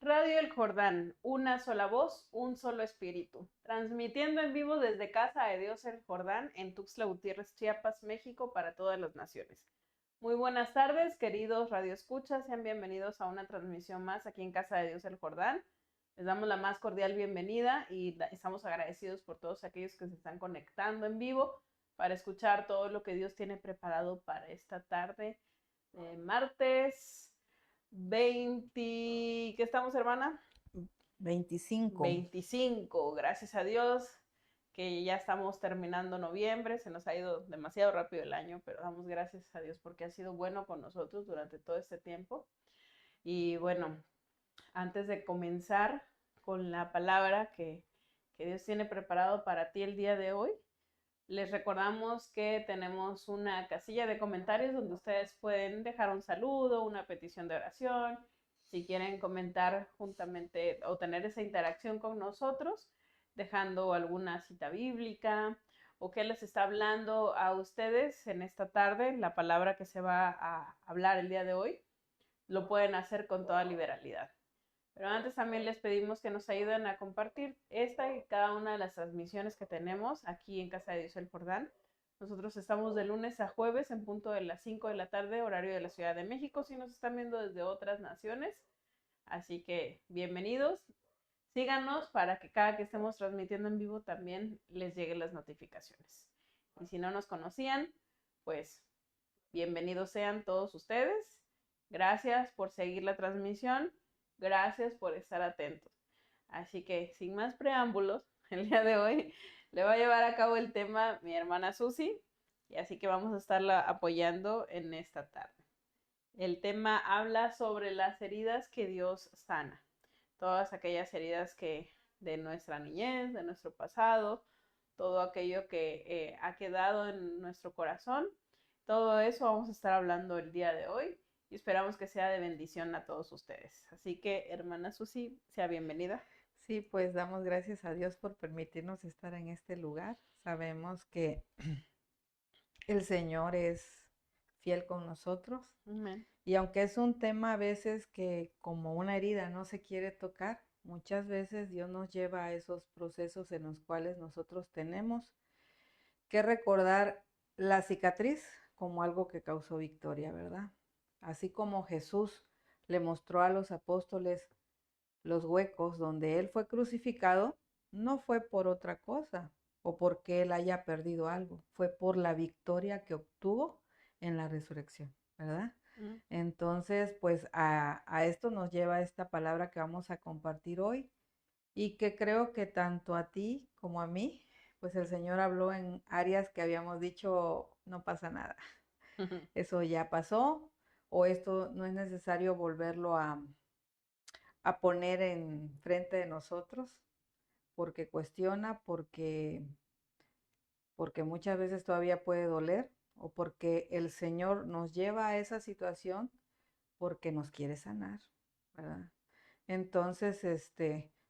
Radio El Jordán, una sola voz, un solo espíritu. Transmitiendo en vivo desde Casa de Dios El Jordán en Tuxtla Gutiérrez, Chiapas, México, para todas las naciones. Muy buenas tardes, queridos radioescuchas, sean bienvenidos a una transmisión más aquí en Casa de Dios El Jordán. Les damos la más cordial bienvenida y estamos agradecidos por todos aquellos que se están conectando en vivo para escuchar todo lo que Dios tiene preparado para esta tarde de martes 20, ¿qué estamos, hermana? 25. 25, gracias a Dios que ya estamos terminando noviembre, se nos ha ido demasiado rápido el año, pero damos gracias a Dios porque ha sido bueno con nosotros durante todo este tiempo. Y bueno, antes de comenzar con la palabra que Dios tiene preparado para ti el día de hoy, les recordamos que tenemos una casilla de comentarios donde ustedes pueden dejar un saludo, una petición de oración, si quieren comentar juntamente o tener esa interacción con nosotros, dejando alguna cita bíblica o qué les está hablando a ustedes en esta tarde, la palabra que se va a hablar el día de hoy, lo pueden hacer con toda liberalidad. Pero antes también les pedimos que nos ayuden a compartir esta y cada una de las transmisiones que tenemos aquí en Casa de Dios El Jordán. Nosotros estamos de lunes a jueves en punto de las 5 de la tarde, horario de la Ciudad de México, si nos están viendo desde otras naciones. Así que bienvenidos. Síganos para que cada que estemos transmitiendo en vivo también les lleguen las notificaciones. Y si no nos conocían, pues bienvenidos sean todos ustedes. Gracias por seguir la transmisión. Gracias por estar atentos. Así que sin más preámbulos, el día de hoy le va a llevar a cabo el tema mi hermana Susi, y así que vamos a estarla apoyando en esta tarde. El tema habla sobre las heridas que Dios sana, todas aquellas heridas que de nuestra niñez, de nuestro pasado, todo aquello que ha quedado en nuestro corazón, todo eso vamos a estar hablando el día de hoy y esperamos que sea de bendición a todos ustedes. Así que, hermana Susi, sea bienvenida. Sí, pues damos gracias a Dios por permitirnos estar en este lugar. Sabemos que el Señor es fiel con nosotros. Amén. Y aunque es un tema a veces que como una herida no se quiere tocar, muchas veces Dios nos lleva a esos procesos en los cuales nosotros tenemos que recordar la cicatriz como algo que causó victoria, ¿verdad? Así como Jesús le mostró a los apóstoles los huecos donde él fue crucificado, no fue por otra cosa o porque él haya perdido algo, fue por la victoria que obtuvo en la resurrección, ¿verdad? Entonces, pues a esto nos lleva esta palabra que vamos a compartir hoy y que creo que tanto a ti como a mí, pues el Señor habló en áreas que habíamos dicho, no pasa nada, eso ya pasó o esto no es necesario volverlo a poner en frente de nosotros porque cuestiona, porque muchas veces todavía puede doler o porque el Señor nos lleva a esa situación porque nos quiere sanar, ¿verdad? Entonces,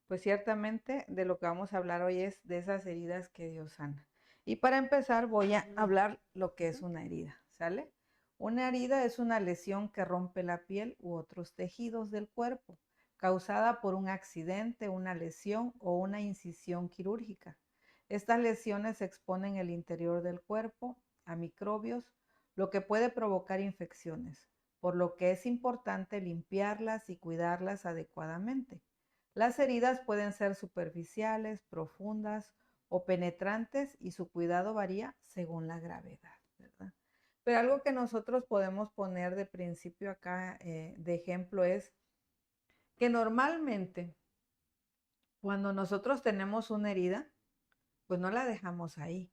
pues ciertamente de lo que vamos a hablar hoy es de esas heridas que Dios sana. Y para empezar voy a hablar lo que es una herida, ¿sale? Una herida es una lesión que rompe la piel u otros tejidos del cuerpo, causada por un accidente, una lesión o una incisión quirúrgica. Estas lesiones exponen el interior del cuerpo a microbios, lo que puede provocar infecciones, por lo que es importante limpiarlas y cuidarlas adecuadamente. Las heridas pueden ser superficiales, profundas o penetrantes y su cuidado varía según la gravedad, ¿verdad? Pero algo que nosotros podemos poner de principio acá de ejemplo es que normalmente cuando nosotros tenemos una herida, pues no la dejamos ahí.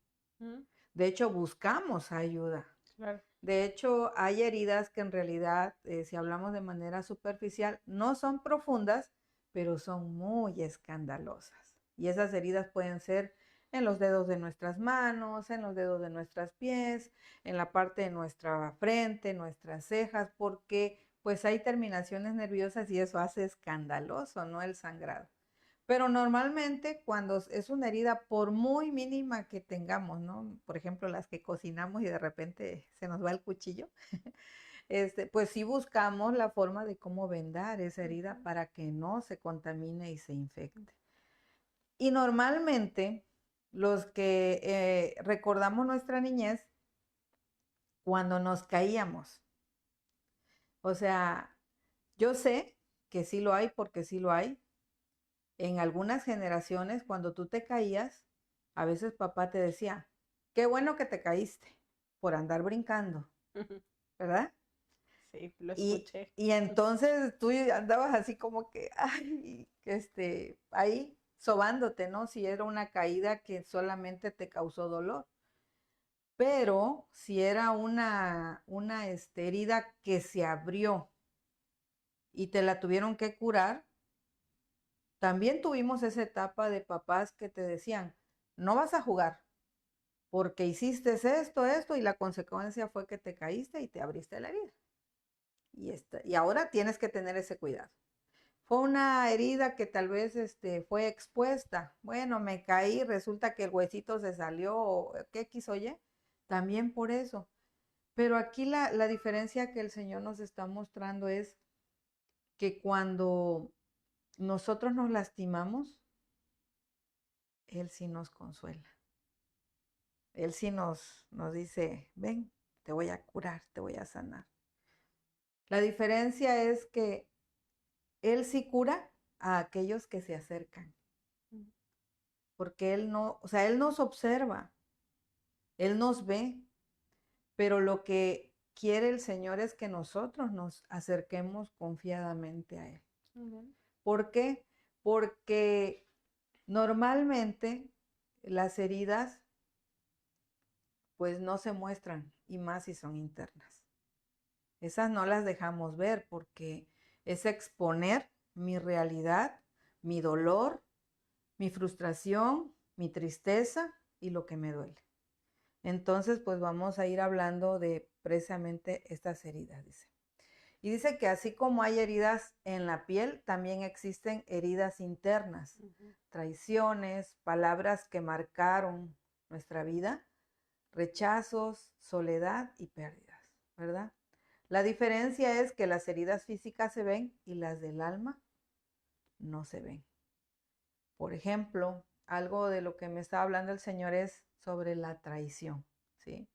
De hecho, buscamos ayuda. Claro. De hecho, hay heridas que en realidad, si hablamos de manera superficial, no son profundas, pero son muy escandalosas. Y esas heridas pueden ser en los dedos de nuestras manos, en los dedos de nuestros pies, en la parte de nuestra frente, nuestras cejas, porque pues hay terminaciones nerviosas y eso hace escandaloso, ¿no? El sangrado. Pero normalmente cuando es una herida, por muy mínima que tengamos, ¿no? Por ejemplo, las que cocinamos y de repente se nos va el cuchillo, pues sí buscamos la forma de cómo vendar esa herida para que no se contamine y se infecte. Y normalmente los que recordamos nuestra niñez cuando nos caíamos. O sea, yo sé que sí lo hay porque sí lo hay. En algunas generaciones, cuando tú te caías, a veces papá te decía, qué bueno que te caíste por andar brincando, ¿verdad? Sí, lo Y, escuché. y entonces tú andabas así como que, ay, ahí sobándote, ¿no? Si era una caída que solamente te causó dolor. Pero si era una herida que se abrió y te la tuvieron que curar, también tuvimos esa etapa de papás que te decían, no vas a jugar porque hiciste esto, y la consecuencia fue que te caíste y te abriste la herida. Y ahora tienes que tener ese cuidado. Fue una herida que tal vez fue expuesta. Bueno, me caí, resulta que el huesito se salió, o qué quiso Y. También por eso. Pero aquí la diferencia que el Señor nos está mostrando es que cuando nosotros nos lastimamos, Él sí nos consuela. Él sí nos dice, ven, te voy a curar, te voy a sanar. La diferencia es que Él sí cura a aquellos que se acercan, porque Él no, o sea, Él nos observa, Él nos ve, pero lo que quiere el Señor es que nosotros nos acerquemos confiadamente a Él. ¿Por qué? Porque normalmente las heridas pues no se muestran, y más si son internas. Esas no las dejamos ver porque es exponer mi realidad, mi dolor, mi frustración, mi tristeza y lo que me duele. Entonces, pues vamos a ir hablando de precisamente estas heridas, dice. Y dice que así como hay heridas en la piel, también existen heridas internas, traiciones, palabras que marcaron nuestra vida, rechazos, soledad y pérdidas, ¿verdad? La diferencia es que las heridas físicas se ven y las del alma no se ven. Por ejemplo, algo de lo que me está hablando el Señor es sobre la traición, ¿sí?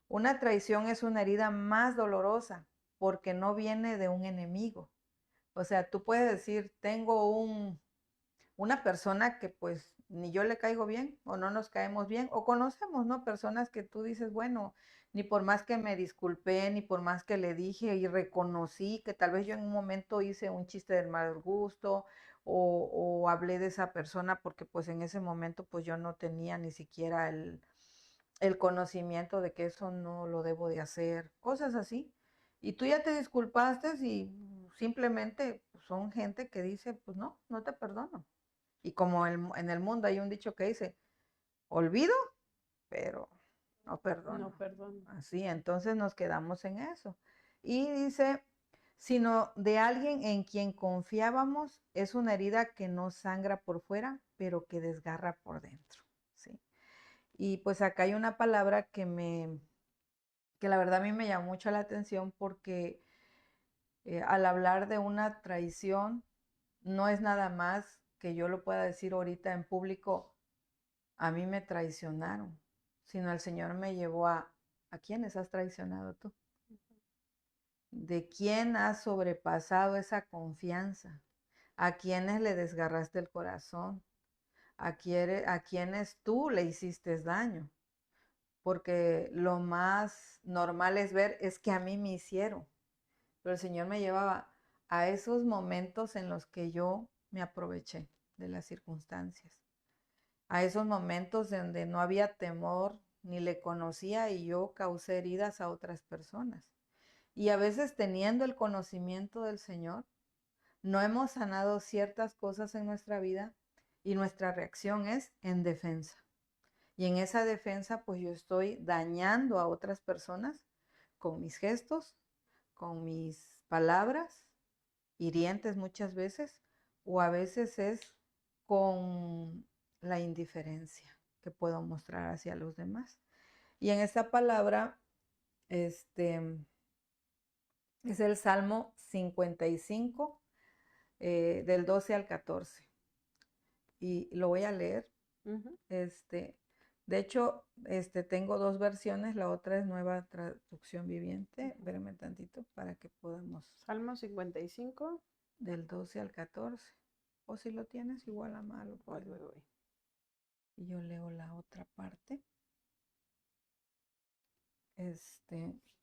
Una traición es una herida más dolorosa porque no viene de un enemigo. O sea, tú puedes decir, tengo una persona que pues ni yo le caigo bien o no nos caemos bien o conocemos, ¿no? Personas que tú dices, bueno, ni por más que me disculpé, ni por más que le dije y reconocí que tal vez yo en un momento hice un chiste del mal gusto o hablé de esa persona porque pues en ese momento pues yo no tenía ni siquiera el conocimiento de que eso no lo debo de hacer, cosas así. Y tú ya te disculpaste y simplemente son gente que dice, pues no, no te perdono. Y como en el mundo hay un dicho que dice, olvido, pero no perdono. No, perdón. Así, entonces nos quedamos en eso. Y dice, sino de alguien en quien confiábamos, es una herida que no sangra por fuera, pero que desgarra por dentro. ¿Sí? Y pues acá hay una palabra que la verdad a mí me llamó mucho la atención porque al hablar de una traición, no es nada más que yo lo pueda decir ahorita en público, a mí me traicionaron, sino el Señor me llevó ¿a quiénes has traicionado tú? ¿De quién has sobrepasado esa confianza? ¿A quiénes le desgarraste el corazón? ¿A quiénes tú le hiciste daño? Porque lo más normal es ver, es que a mí me hicieron. Pero el Señor me llevaba a esos momentos en los que yo me aproveché de las circunstancias, a esos momentos donde no había temor ni le conocía y yo causé heridas a otras personas. Y a veces teniendo el conocimiento del Señor, no hemos sanado ciertas cosas en nuestra vida y nuestra reacción es en defensa. Y en esa defensa, pues yo estoy dañando a otras personas con mis gestos, con mis palabras, hirientes muchas veces, o a veces es con la indiferencia que puedo mostrar hacia los demás. Y en esta palabra, este, Es el Salmo 55, del 12 al 14. Y lo voy a leer. Ujú. De hecho, tengo dos versiones. La otra es Nueva Traducción Viviente. Espérame tantito para que podamos. Salmo 55. Del 12 al 14. O si lo tienes igual a mano. Voy, voy, voy. Y yo leo la otra parte.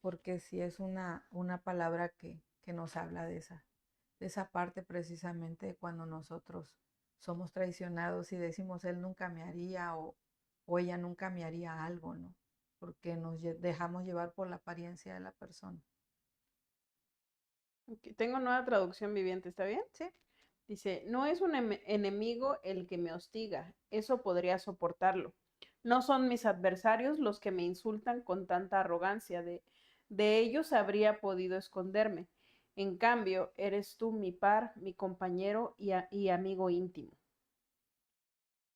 Porque sí es una palabra que nos habla de esa parte precisamente de cuando nosotros somos traicionados y decimos, él nunca me haría o ella nunca me haría algo, ¿no? Porque nos dejamos llevar por la apariencia de la persona. Okay. Tengo Nueva Traducción Viviente, ¿está bien? Sí. Dice, no es un enemigo el que me hostiga, eso podría soportarlo. No son mis adversarios los que me insultan con tanta arrogancia, de ellos habría podido esconderme. En cambio, eres tú mi par, mi compañero y amigo íntimo.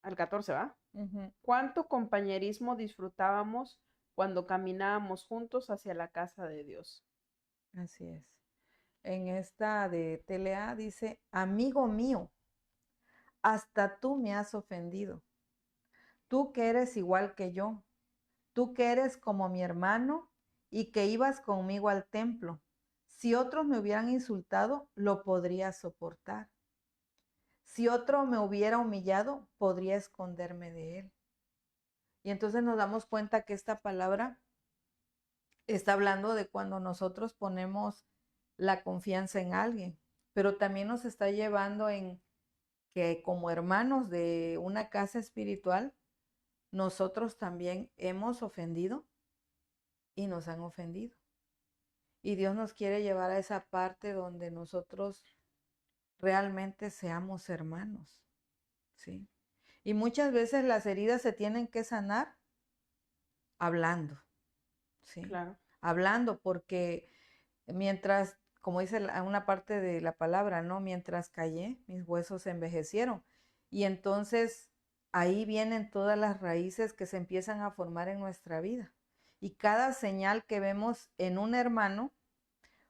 Al 14, ¿va? Uh-huh. ¿Cuánto compañerismo disfrutábamos cuando caminábamos juntos hacia la casa de Dios? Así es. En esta de TLA dice, amigo mío, hasta tú me has ofendido. Tú que eres igual que yo, tú que eres como mi hermano y que ibas conmigo al templo. Si otros me hubieran insultado, lo podría soportar. Si otro me hubiera humillado, podría esconderme de él. Y entonces nos damos cuenta que esta palabra está hablando de cuando nosotros ponemos la confianza en alguien, pero también nos está llevando en que como hermanos de una casa espiritual, nosotros también hemos ofendido y nos han ofendido. Y Dios nos quiere llevar a esa parte donde nosotros realmente seamos hermanos, ¿sí? Y muchas veces las heridas se tienen que sanar hablando, ¿sí? Claro. Hablando, porque mientras, como dice una parte de la palabra, ¿no? Mientras callé, mis huesos se envejecieron. Y entonces ahí vienen todas las raíces que se empiezan a formar en nuestra vida. Y cada señal que vemos en un hermano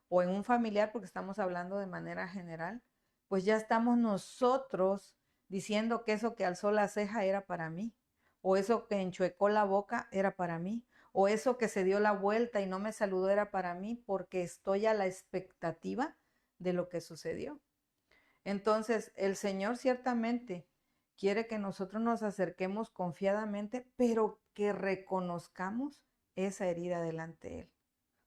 o en un familiar, porque estamos hablando de manera general, pues ya estamos nosotros diciendo que eso que alzó la ceja era para mí, o eso que enchuecó la boca era para mí, o eso que se dio la vuelta y no me saludó era para mí, porque estoy a la expectativa de lo que sucedió. Entonces, el Señor ciertamente quiere que nosotros nos acerquemos confiadamente, pero que reconozcamos esa herida delante de Él.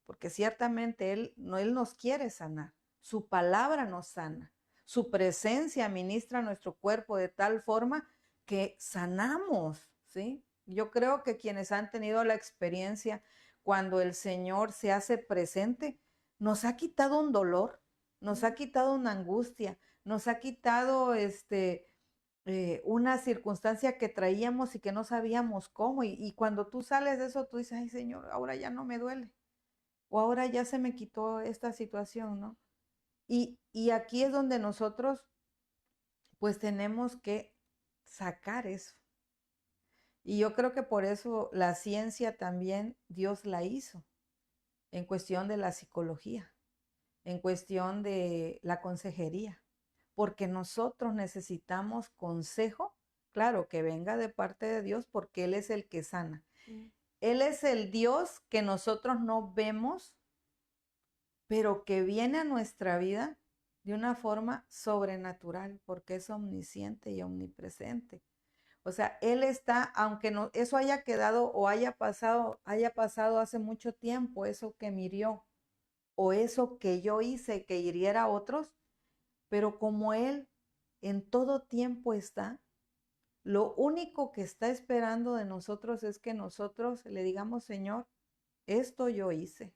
Porque ciertamente Él nos quiere sanar. Su palabra nos sana. Su presencia ministra nuestro cuerpo de tal forma que sanamos, ¿sí? Yo creo que quienes han tenido la experiencia cuando el Señor se hace presente, nos ha quitado un dolor, nos ha quitado una angustia, nos ha quitado una circunstancia que traíamos y que no sabíamos cómo. Y cuando tú sales de eso, tú dices, ay Señor, ahora ya no me duele. O ahora ya se me quitó esta situación, ¿no? Y aquí es donde nosotros pues tenemos que sacar eso. Y yo creo que por eso la ciencia también Dios la hizo, en cuestión de la psicología, en cuestión de la consejería, porque nosotros necesitamos consejo, claro, que venga de parte de Dios, porque Él es el que sana. Él es el Dios que nosotros no vemos, pero que viene a nuestra vida de una forma sobrenatural, porque es omnisciente y omnipresente. O sea, Él está, aunque no, eso haya quedado o haya pasado hace mucho tiempo, eso que me hirió, o eso que yo hice que hiriera a otros, pero como Él en todo tiempo está, lo único que está esperando de nosotros es que nosotros le digamos, Señor, esto yo hice.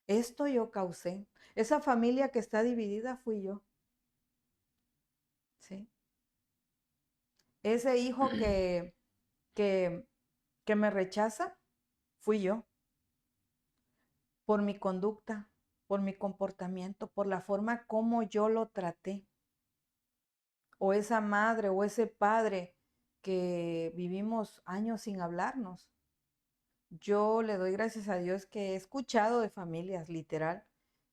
Esto yo causé. Esa familia que está dividida fui yo. ¿Sí? Ese hijo que me rechaza, fui yo. Por mi conducta, por mi comportamiento, por la forma como yo lo traté. O esa madre o ese padre que vivimos años sin hablarnos. Yo le doy gracias a Dios que he escuchado de familias, literal,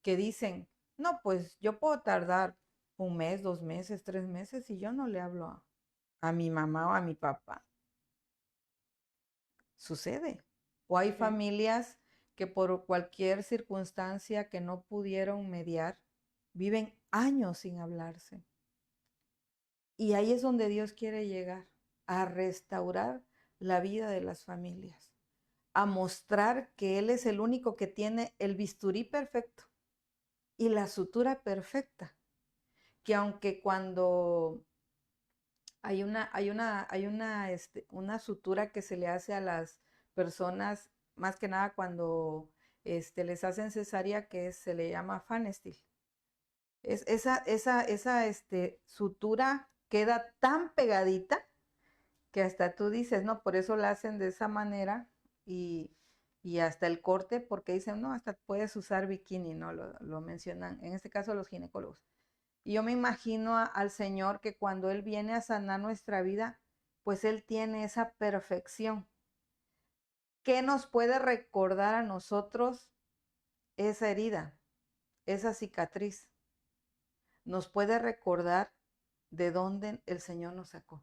que dicen, no, pues yo puedo tardar 1 mes, 2 meses, 3 meses y yo no le hablo a mi mamá o a mi papá. Sucede. O hay Sí, familias que por cualquier circunstancia que no pudieron mediar, viven años sin hablarse. Y ahí es donde Dios quiere llegar, a restaurar la vida de las familias, a mostrar que Él es el único que tiene el bisturí perfecto y la sutura perfecta, que aunque cuando una sutura que se le hace a las personas, más que nada cuando les hacen cesárea, que se le llama fanestil. Esa sutura queda tan pegadita que hasta tú dices, no, por eso la hacen de esa manera y, y hasta el corte, porque dicen, no, hasta puedes usar bikini, ¿no? Lo mencionan, en este caso los ginecólogos. Y yo me imagino al Señor que cuando Él viene a sanar nuestra vida, pues Él tiene esa perfección. ¿Qué nos puede recordar a nosotros esa herida, esa cicatriz? Nos puede recordar de dónde el Señor nos sacó.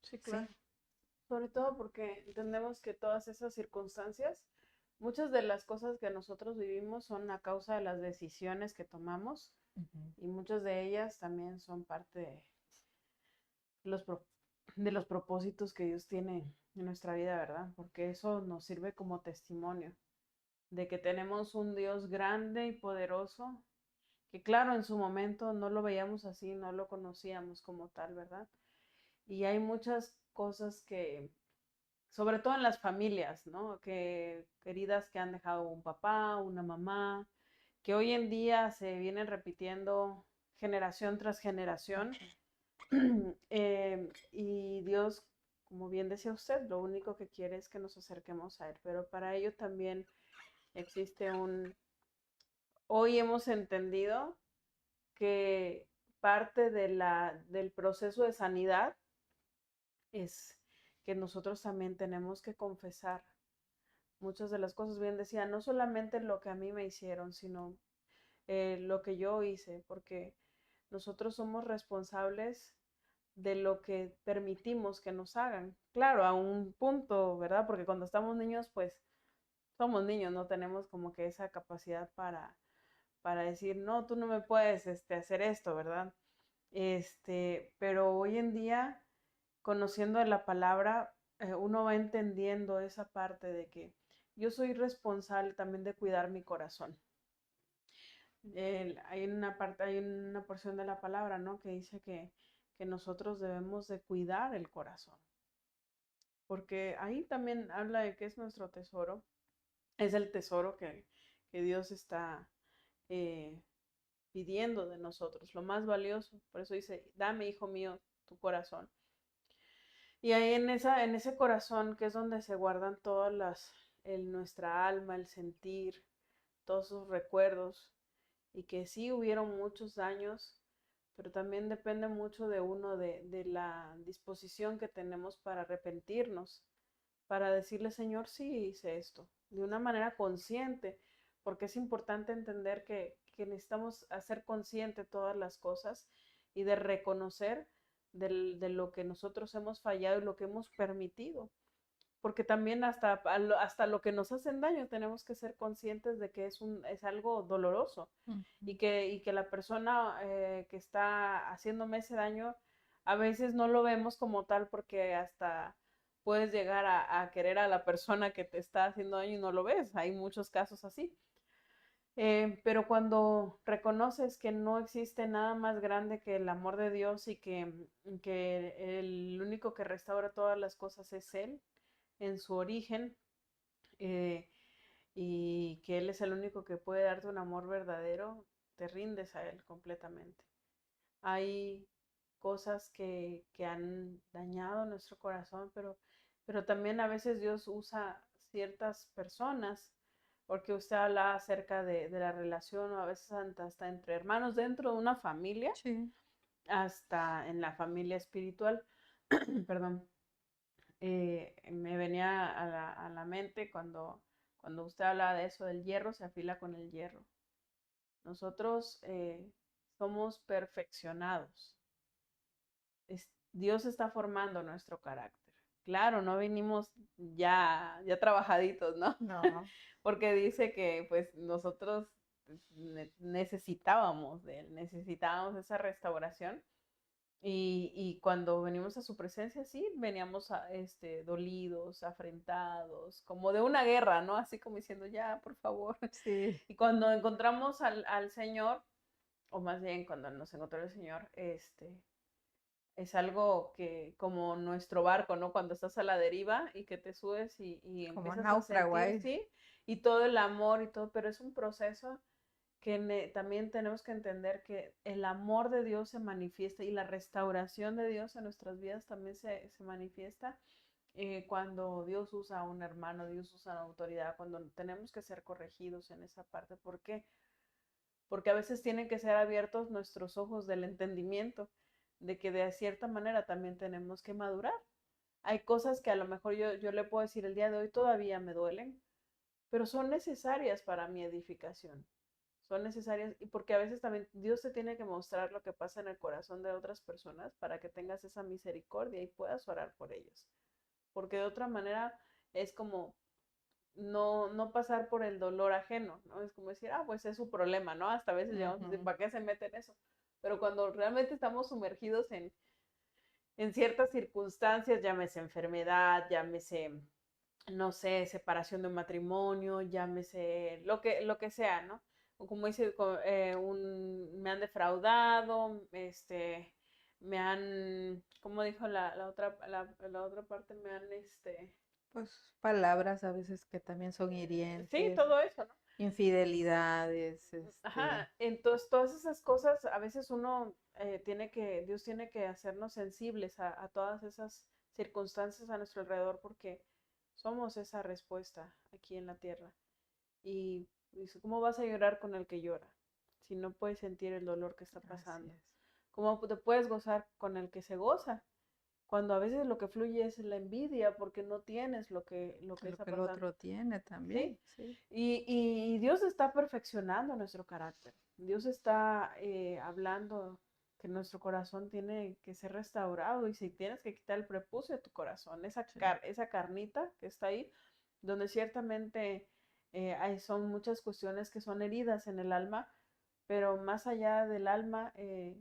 sí, ¿Sí? claro. Sobre todo porque entendemos que todas esas circunstancias, muchas de las cosas que nosotros vivimos son a causa de las decisiones que tomamos Ujú. y muchas de ellas también son parte de los, de los propósitos que Dios tiene en nuestra vida, ¿verdad? Porque eso nos sirve como testimonio de que tenemos un Dios grande y poderoso, que claro, en su momento no lo veíamos así, no lo conocíamos como tal, ¿verdad? Y hay muchas cosas que, sobre todo en las familias, ¿no? Que heridas que han dejado un papá, una mamá, que hoy en día se vienen repitiendo generación tras generación. Y Dios, como bien decía usted, lo único que quiere es que nos acerquemos a Él, pero para ello también existe hoy hemos entendido que parte del proceso de sanidad es que nosotros también tenemos que confesar muchas de las cosas. Bien decía, no solamente lo que a mí me hicieron, sino lo que yo hice, porque nosotros somos responsables de lo que permitimos que nos hagan. Claro, a un punto, ¿verdad? Porque cuando estamos niños, pues somos niños, no tenemos como que esa capacidad para decir, no, tú no me puedes hacer esto, ¿verdad? Pero hoy en día, conociendo la palabra, uno va entendiendo esa parte de que yo soy responsable también de cuidar mi corazón. Hay una porción de la palabra, ¿no? Que dice que nosotros debemos de cuidar el corazón, porque ahí también habla de que es nuestro tesoro, es el tesoro que Dios está eh, pidiendo de nosotros, lo más valioso. Por eso dice, dame, hijo mío, tu corazón. Y ahí en ese corazón, que es donde se guardan todas nuestra alma, el sentir, todos sus recuerdos, y que sí hubieron muchos daños, pero también depende mucho de uno, de la disposición que tenemos para arrepentirnos, para decirle, Señor, sí hice esto, de una manera consciente, porque es importante entender que necesitamos hacer consciente todas las cosas y de reconocer de lo que nosotros hemos fallado y lo que hemos permitido. Porque también hasta lo que nos hacen daño tenemos que ser conscientes de que es algo doloroso Ujú. y que la persona que está haciéndome ese daño a veces no lo vemos como tal porque hasta puedes llegar a querer a la persona que te está haciendo daño y no lo ves. Hay muchos casos así. Pero cuando reconoces que no existe nada más grande que el amor de Dios y que el único que restaura todas las cosas es Él en su origen, eh, y que Él es el único que puede darte un amor verdadero, te rindes a Él completamente. Hay cosas que han dañado nuestro corazón, pero también a veces Dios usa ciertas personas, porque usted habla acerca de la relación, o a veces hasta entre hermanos dentro de una familia, Sí. hasta en la familia espiritual. Perdón. Me venía a la mente cuando usted hablaba de eso, del hierro se afila con el hierro. Nosotros somos perfeccionados. Dios está formando nuestro carácter. Claro, no vinimos ya trabajaditos, ¿no? No. Porque dice que pues nosotros necesitábamos de Él, necesitábamos esa restauración. Y cuando venimos a su presencia, sí, veníamos dolidos, afrentados, como de una guerra, ¿no? Así como diciendo, ya, por favor. Sí. Y cuando encontramos al Señor, o más bien cuando nos encontró el Señor, es algo que como nuestro barco, ¿no? Cuando estás a la deriva y que te subes y Como empiezas a náufrago sentir, ahí. sí, y todo el amor y todo, pero es un proceso que también tenemos que entender que el amor de Dios se manifiesta y la restauración de Dios en nuestras vidas también se manifiesta cuando Dios usa a un hermano, Dios usa a una autoridad, cuando tenemos que ser corregidos en esa parte. ¿Por qué? Porque a veces tienen que ser abiertos nuestros ojos del entendimiento, de que de cierta manera también tenemos que madurar. Hay cosas que a lo mejor yo le puedo decir el día de hoy todavía me duelen, pero son necesarias para mi edificación. Son necesarias y porque a veces también Dios te tiene que mostrar lo que pasa en el corazón de otras personas para que tengas esa misericordia y puedas orar por ellos. Porque de otra manera es como no pasar por el dolor ajeno, ¿no? Es como decir, pues es su problema, ¿no? Hasta a veces llegamos a decir, ¿para qué se mete en eso? Pero cuando realmente estamos sumergidos en ciertas circunstancias, llámese enfermedad, llámese, no sé, separación de un matrimonio, llámese lo que sea, ¿no? O como dice, me han defraudado, me han, como dijo la otra parte, me han, Pues palabras a veces que también son sí, hirientes, todo eso, ¿no? infidelidades, Ajá, entonces todas esas cosas a veces uno Dios tiene que hacernos sensibles a todas esas circunstancias a nuestro alrededor porque somos esa respuesta aquí en la tierra. Y dice, ¿cómo vas a llorar con el que llora si no puedes sentir el dolor que está así pasando? es. ¿Cómo te puedes gozar con el que se goza? Cuando a veces lo que fluye es la envidia porque no tienes lo que Lo está que el pasando. otro tiene también, Sí, sí. y Dios está perfeccionando nuestro carácter. Dios está hablando que nuestro corazón tiene que ser restaurado y si tienes que quitar el prepucio de tu corazón, Sí. esa carnita que está ahí, donde ciertamente son muchas cuestiones que son heridas en el alma, pero más allá del alma,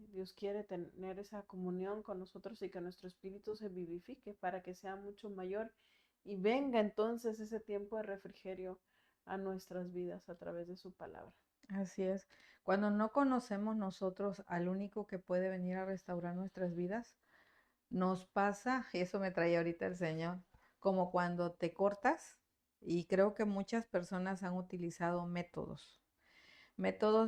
Dios quiere tener esa comunión con nosotros y que nuestro espíritu se vivifique para que sea mucho mayor y venga entonces ese tiempo de refrigerio a nuestras vidas a través de su palabra. Así es. Cuando no conocemos nosotros al único que puede venir a restaurar nuestras vidas, nos pasa, y eso me trae ahorita el Señor, como cuando te cortas, y creo que muchas personas han utilizado métodos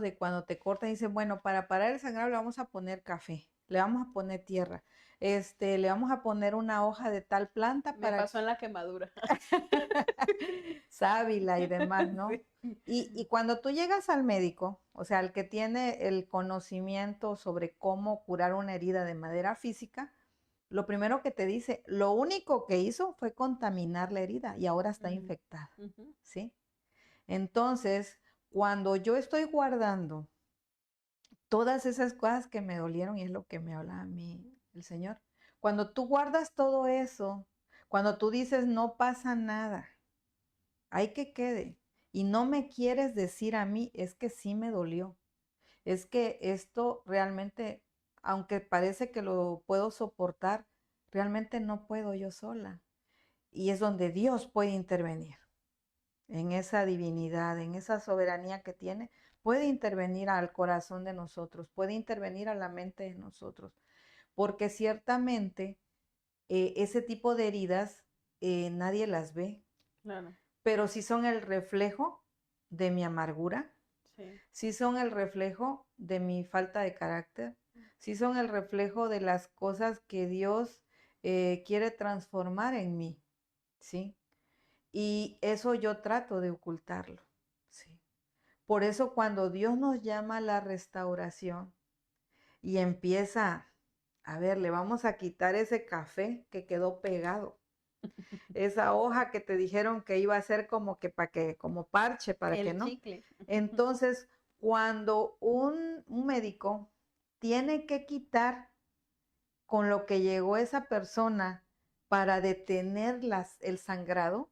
de cuando te cortan y dicen, bueno, para parar el sangrado le vamos a poner café, le vamos a poner tierra, le vamos a poner una hoja de tal planta Me para pasó en la quemadura. sábila y demás, ¿no? Sí. Y cuando tú llegas al médico, o sea, el que tiene el conocimiento sobre cómo curar una herida de manera física, lo primero que te dice, lo único que hizo fue contaminar la herida y ahora está infectada, ¿sí? Entonces, cuando yo estoy guardando todas esas cosas que me dolieron, y es lo que me habla a mí el Señor, cuando tú guardas todo eso, cuando tú dices, no pasa nada, hay que quede, y no me quieres decir a mí, es que sí me dolió, es que esto realmente, aunque parece que lo puedo soportar, realmente no puedo yo sola. Y es donde Dios puede intervenir, en esa divinidad, en esa soberanía que tiene, puede intervenir al corazón de nosotros, puede intervenir a la mente de nosotros, porque ciertamente ese tipo de heridas nadie las ve, Claro. pero sí son el reflejo de mi amargura, Sí. sí son el reflejo de mi falta de carácter, sí son el reflejo de las cosas que Dios quiere transformar en mí, ¿sí? Y eso yo trato de ocultarlo, ¿sí? Por eso cuando Dios nos llama a la restauración y empieza, a ver, le vamos a quitar ese café que quedó pegado, esa hoja que te dijeron que iba a ser como que para que, como parche, para que El no. chicle. Entonces, Cuando un médico tiene que quitar con lo que llegó esa persona para detener el sangrado,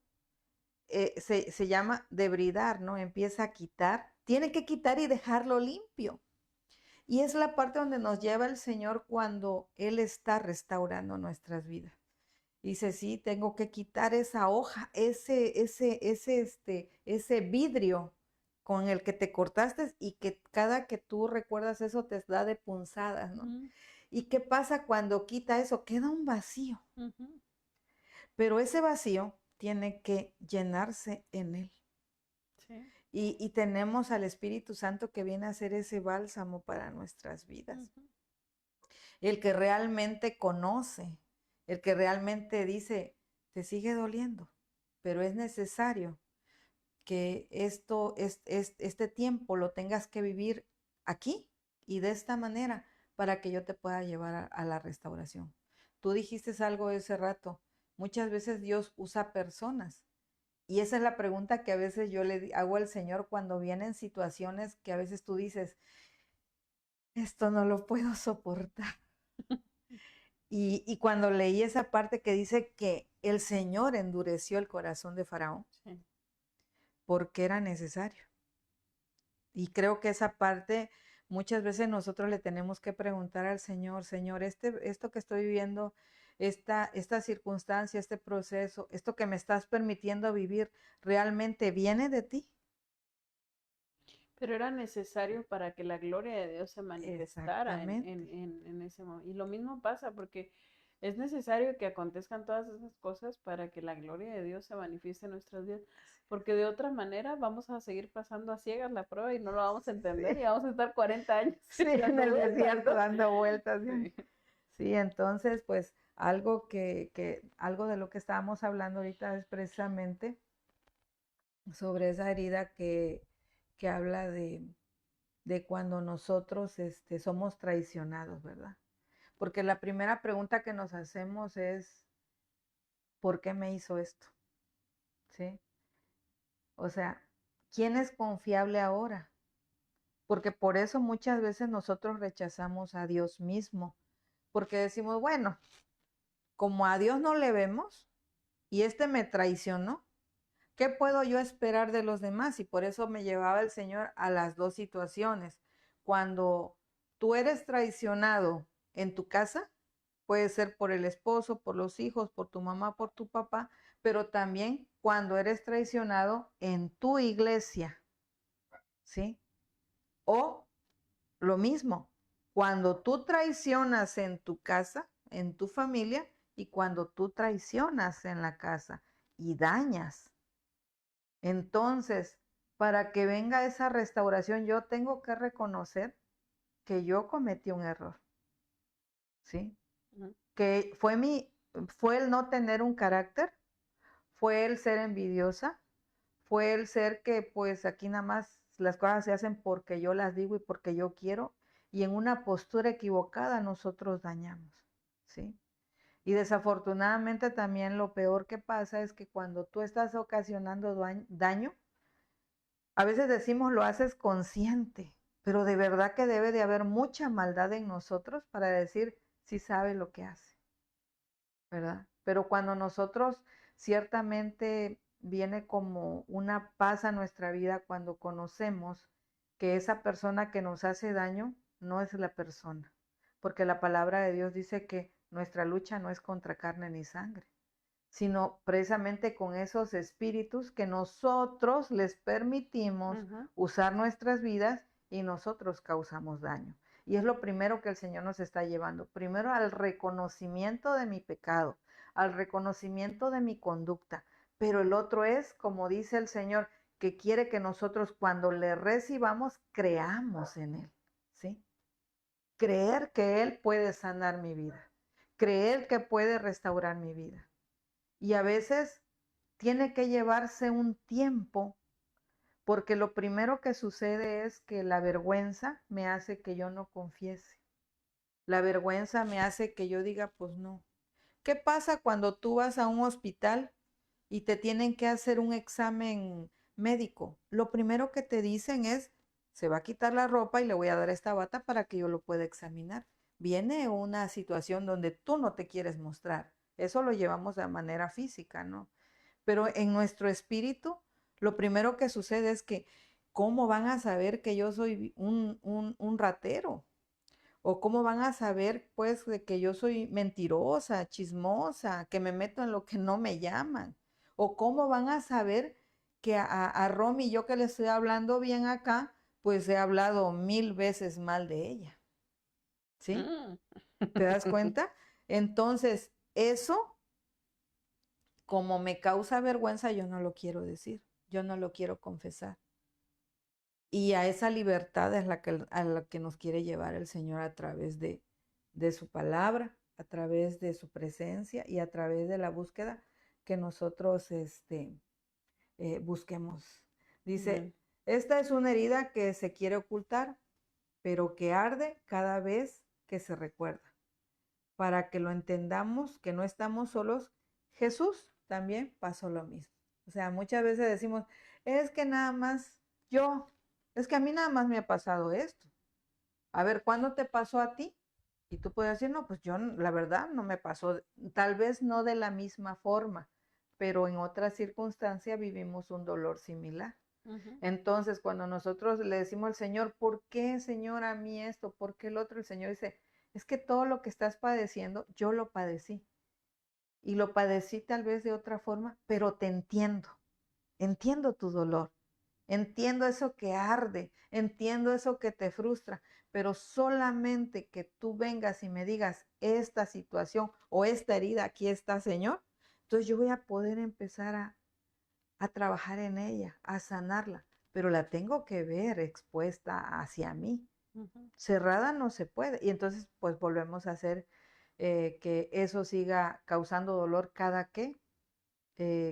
se llama debridar, ¿no? Empieza a quitar, tiene que quitar y dejarlo limpio. Y es la parte donde nos lleva el Señor cuando Él está restaurando nuestras vidas. Dice, sí, tengo que quitar esa hoja, ese vidrio con el que te cortaste y que cada que tú recuerdas eso te da de punzadas, ¿no? Ujú, ¿Y qué pasa cuando quita eso? Queda un vacío, ujú. pero ese vacío tiene que llenarse en Él. Sí. Y tenemos al Espíritu Santo que viene a hacer ese bálsamo para nuestras vidas. Ujú. El que realmente conoce, el que realmente dice, te sigue doliendo, pero es necesario que este tiempo lo tengas que vivir aquí y de esta manera para que yo te pueda llevar a la restauración. Tú dijiste algo ese rato, muchas veces Dios usa personas y esa es la pregunta que a veces yo le hago al Señor cuando vienen situaciones que a veces tú dices, esto no lo puedo soportar. Y cuando leí esa parte que dice que el Señor endureció el corazón de Faraón Sí. porque era necesario. Y creo que esa parte muchas veces nosotros le tenemos que preguntar al Señor, Señor, esto que estoy viviendo, esta circunstancia, este proceso, esto que me estás permitiendo vivir, ¿realmente viene de ti? Pero era necesario para que la gloria de Dios se manifestara Exactamente. en ese momento. Y lo mismo pasa porque es necesario que acontezcan todas esas cosas para que la gloria de Dios se manifieste en nuestras vidas. Porque de otra manera vamos a seguir pasando a ciegas la prueba y no lo vamos a entender Sí, y vamos a estar 40 años sí, en dando el vueltas, desierto ¿no? dando vueltas. Sí. Sí, entonces, pues algo de lo que estábamos hablando ahorita es precisamente sobre esa herida que habla de cuando nosotros somos traicionados, ¿verdad? Porque la primera pregunta que nos hacemos es, ¿por qué me hizo esto? ¿Sí? O sea, ¿quién es confiable ahora? Porque por eso muchas veces nosotros rechazamos a Dios mismo, porque decimos, bueno, como a Dios no le vemos y me traicionó, ¿qué puedo yo esperar de los demás? Y por eso me llevaba el Señor a las dos situaciones. Cuando tú eres traicionado en tu casa, puede ser por el esposo, por los hijos, por tu mamá, por tu papá, pero también cuando eres traicionado en tu iglesia, ¿sí? O lo mismo, cuando tú traicionas en tu casa, en tu familia, y cuando tú traicionas en la casa y dañas. Entonces, para que venga esa restauración, yo tengo que reconocer que yo cometí un error, ¿sí? Ujú. Que fue el no tener un carácter, fue el ser envidiosa, fue el ser que pues aquí nada más las cosas se hacen porque yo las digo y porque yo quiero, y en una postura equivocada nosotros dañamos, ¿sí? Y desafortunadamente también lo peor que pasa es que cuando tú estás ocasionando daño, a veces decimos lo haces consciente, pero de verdad que debe de haber mucha maldad en nosotros para decir si sabe lo que hace, ¿verdad? Pero cuando nosotros ciertamente viene como una paz a nuestra vida cuando conocemos que esa persona que nos hace daño no es la persona, porque la palabra de Dios dice que nuestra lucha no es contra carne ni sangre, sino precisamente con esos espíritus que nosotros les permitimos Ujú. usar nuestras vidas y nosotros causamos daño. Y es lo primero que el Señor nos está llevando. Primero al reconocimiento de mi pecado, al reconocimiento de mi conducta. Pero el otro es, como dice el Señor, que quiere que nosotros cuando le recibamos, creamos en Él. ¿Sí? Creer que Él puede sanar mi vida. Creer que puede restaurar mi vida. Y a veces tiene que llevarse un tiempo, porque lo primero que sucede es que la vergüenza me hace que yo no confiese. La vergüenza me hace que yo diga, pues no. ¿Qué pasa cuando tú vas a un hospital y te tienen que hacer un examen médico? Lo primero que te dicen es se va a quitar la ropa y le voy a dar esta bata para que yo lo pueda examinar. Viene una situación donde tú no te quieres mostrar. Eso lo llevamos de manera física, ¿no? Pero en nuestro espíritu, lo primero que sucede es que, ¿cómo van a saber que yo soy un ratero? ¿O cómo van a saber, pues, de que yo soy mentirosa, chismosa, que me meto en lo que no me llaman? ¿O cómo van a saber que a Romy, yo que le estoy hablando bien acá, pues he hablado 1000 veces mal de ella? ¿Sí? Mm. ¿Te das cuenta? Entonces, eso, como me causa vergüenza, yo no lo quiero decir, yo no lo quiero confesar. Y a esa libertad es a la que nos quiere llevar el Señor a través de su palabra, a través de su presencia y a través de la búsqueda que nosotros busquemos. Dice, Amén. esta es una herida que se quiere ocultar, pero que arde cada vez que se recuerda. Para que lo entendamos, que no estamos solos, Jesús también pasó lo mismo. O sea, muchas veces decimos, es que nada más yo, es que a mí nada más me ha pasado esto. A ver, ¿cuándo te pasó a ti? Y tú puedes decir, no, pues yo, la verdad, no me pasó, tal vez no de la misma forma, pero en otra circunstancia vivimos un dolor similar. Ujú. Entonces, cuando nosotros le decimos al Señor, ¿por qué, Señor, a mí esto? ¿Por qué el otro? El Señor dice, es que todo lo que estás padeciendo, yo lo padecí. Y lo padecí tal vez de otra forma, pero te entiendo. Entiendo tu dolor. Entiendo eso que arde. Entiendo eso que te frustra. Pero solamente que tú vengas y me digas esta situación o esta herida, aquí está, Señor. Entonces yo voy a poder empezar a trabajar en ella, a sanarla, pero la tengo que ver expuesta hacia mí. Ujú. Cerrada no se puede. Y entonces pues volvemos a hacer que eso siga causando dolor cada que,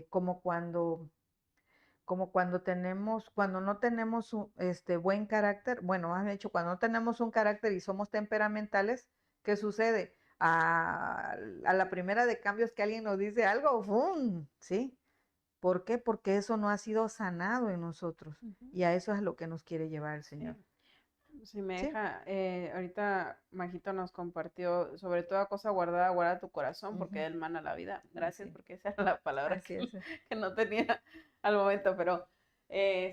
como cuando tenemos, cuando no tenemos buen carácter, bueno, has hecho, cuando no tenemos un carácter y somos temperamentales, ¿qué sucede? A la primera de cambios que alguien nos dice algo, ¡fum! ¿Sí? ¿Por qué? Porque eso no ha sido sanado en nosotros. Ujú. Y a eso es lo que nos quiere llevar el Sí. Señor. Si me ¿Sí? deja, ahorita Majito nos compartió sobre toda cosa guardada, guarda tu corazón, porque Ujú. él mana la vida. Gracias, Así, porque esa era la palabra así es. que no tenía al momento, pero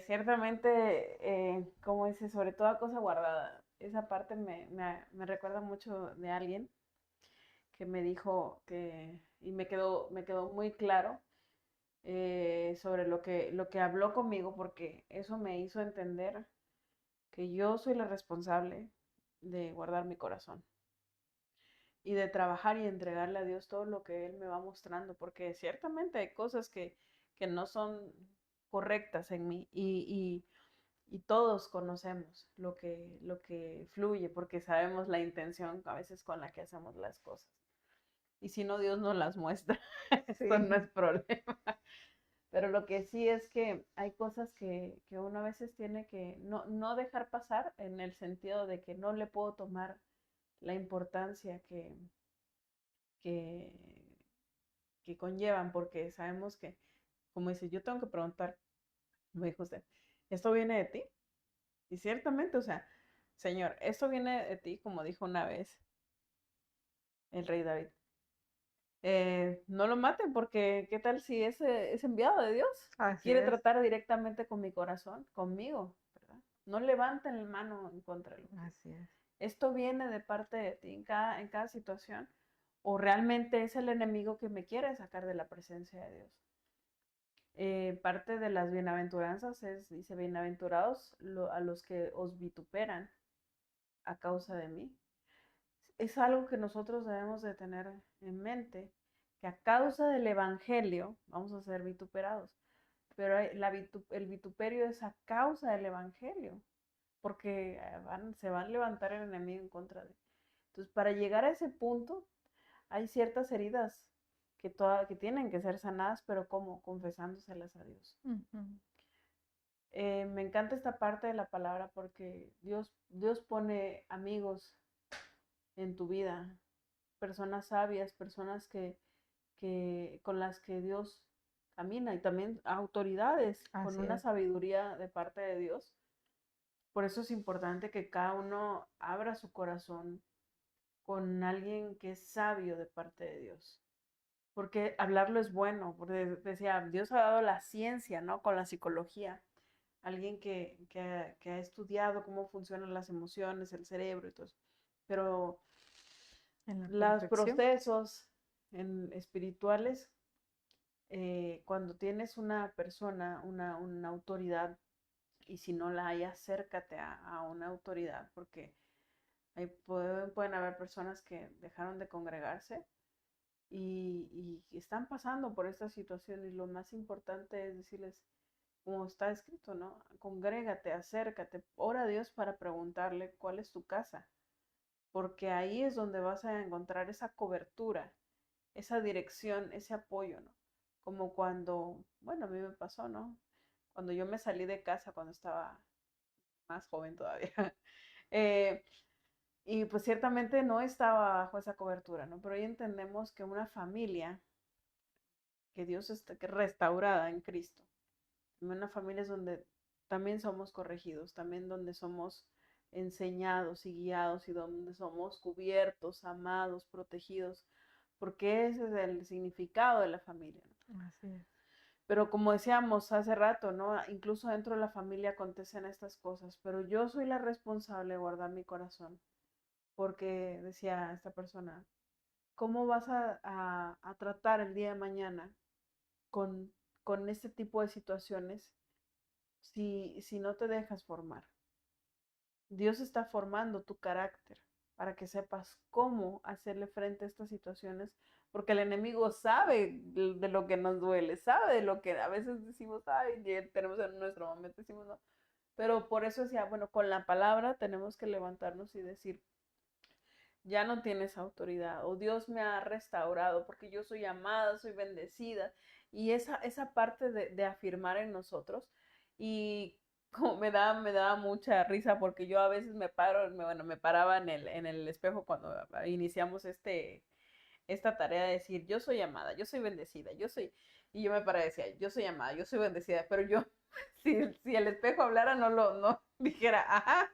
ciertamente, como dice, sobre toda cosa guardada, esa parte me recuerda mucho de alguien que me dijo que, y me quedó muy claro sobre lo que habló conmigo, porque eso me hizo entender que yo soy la responsable de guardar mi corazón y de trabajar y entregarle a Dios todo lo que Él me va mostrando, porque ciertamente hay cosas que no son correctas en mí y todos conocemos lo que fluye, porque sabemos la intención a veces con la que hacemos las cosas. Y si no, Dios nos las muestra. Esto no Sí. es problema. Pero lo que sí es que hay cosas que uno a veces tiene que no dejar pasar en el sentido de que no le puedo tomar la importancia que, que conllevan, porque sabemos que, como dice, yo tengo que preguntar, me dijo usted, ¿esto viene de ti? Y ciertamente, o sea, Señor, esto viene de ti, como dijo una vez el rey David. No lo maten porque qué tal si es enviado de Dios y Así quiere es. tratar directamente con mi corazón, conmigo, ¿verdad? No levanten la mano en contra de lo que Así es. esto viene de parte de ti en cada situación o realmente es el enemigo que me quiere sacar de la presencia de Dios. Parte de las bienaventuranzas dice, bienaventurados a los que os vituperan a causa de mí. Es algo que nosotros debemos de tener en mente, que a causa del Evangelio vamos a ser vituperados, pero el vituperio es a causa del Evangelio, porque se va a levantar el enemigo en contra de. Entonces, para llegar a ese punto, hay ciertas heridas que tienen que ser sanadas, pero ¿cómo? Confesándoselas a Dios. Ujú. Me encanta esta parte de la palabra porque Dios pone amigos en tu vida, personas sabias, personas con las que Dios camina y también autoridades con Así una es. sabiduría de parte de Dios Por eso es importante que cada uno abra su corazón con alguien que es sabio de parte de Dios. Porque hablarlo es bueno, porque decía, Dios ha dado la ciencia, ¿no? Con la psicología. Alguien que ha estudiado cómo funcionan las emociones, el cerebro y todo eso. Pero En la los perfección. procesos espirituales, cuando tienes una persona, una autoridad, y si no la hay, acércate a una autoridad, porque pueden haber personas que dejaron de congregarse y están pasando por esta situación, y lo más importante es decirles, como está escrito, ¿no? Congrégate, acércate, ora a Dios para preguntarle cuál es tu casa, porque ahí es donde vas a encontrar esa cobertura, esa dirección, ese apoyo, ¿no? Como cuando, bueno, a mí me pasó, ¿no? Cuando yo me salí de casa cuando estaba más joven todavía. Y pues ciertamente no estaba bajo esa cobertura, ¿no? Pero hoy entendemos que una familia, que Dios está que restaurada en Cristo, una familia es donde también somos corregidos, también donde somos enseñados y guiados y donde somos cubiertos, amados, protegidos, porque ese es el significado de la familia, ¿no? Así es. Pero como decíamos hace rato, ¿no? Incluso dentro de la familia acontecen estas cosas, pero yo soy la responsable de guardar mi corazón, porque decía esta persona, ¿cómo vas a tratar el día de mañana con, con este tipo de situaciones si no te dejas formar? Dios está formando tu carácter para que sepas cómo hacerle frente a estas situaciones, porque el enemigo sabe de lo que nos duele, sabe de lo que a veces decimos, ay, ya tenemos en nuestro momento, decimos no. Pero por eso decía, bueno, con la palabra tenemos que levantarnos y decir, ya no tienes autoridad, o Dios me ha restaurado porque yo soy amada, soy bendecida, y esa parte de afirmar en nosotros, y como me daba mucha risa porque yo a veces me paraba en el espejo cuando iniciamos esta tarea de decir, yo soy amada, yo soy bendecida, y yo me paraba y decía, yo soy amada, yo soy bendecida, pero yo, si el espejo hablara, no dijera, ajá,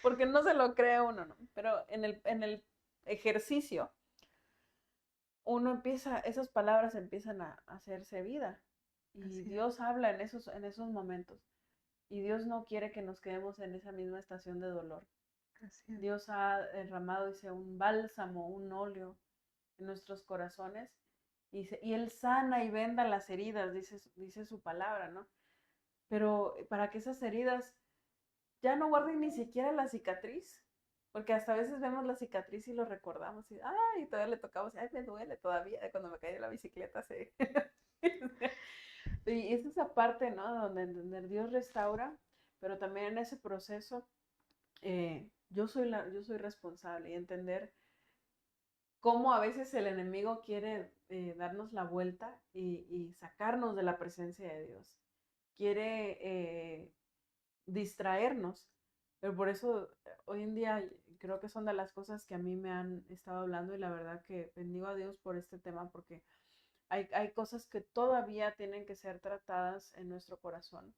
porque no se lo cree uno, ¿no? Pero en el ejercicio, esas palabras empiezan a hacerse vida, y Así es. Dios habla en esos momentos, y Dios no quiere que nos quedemos en esa misma estación de dolor. Así es. Dios ha derramado, dice, un bálsamo, un óleo en nuestros corazones, y Él sana y venda las heridas, dice su palabra, ¿no? Pero para que esas heridas ya no guarden ni siquiera la cicatriz, porque hasta a veces vemos la cicatriz y lo recordamos, y ay, todavía le tocamos, ay, me duele todavía de cuando me caí de la bicicleta. Y es esa parte, ¿no? Donde entender Dios restaura, pero también en ese proceso, yo soy responsable, y entender cómo a veces el enemigo quiere darnos la vuelta y sacarnos de la presencia de Dios. Quiere distraernos, pero por eso hoy en día creo que son de las cosas que a mí me han estado hablando, y la verdad que bendigo a Dios por este tema, porque hay cosas que todavía tienen que ser tratadas en nuestro corazón,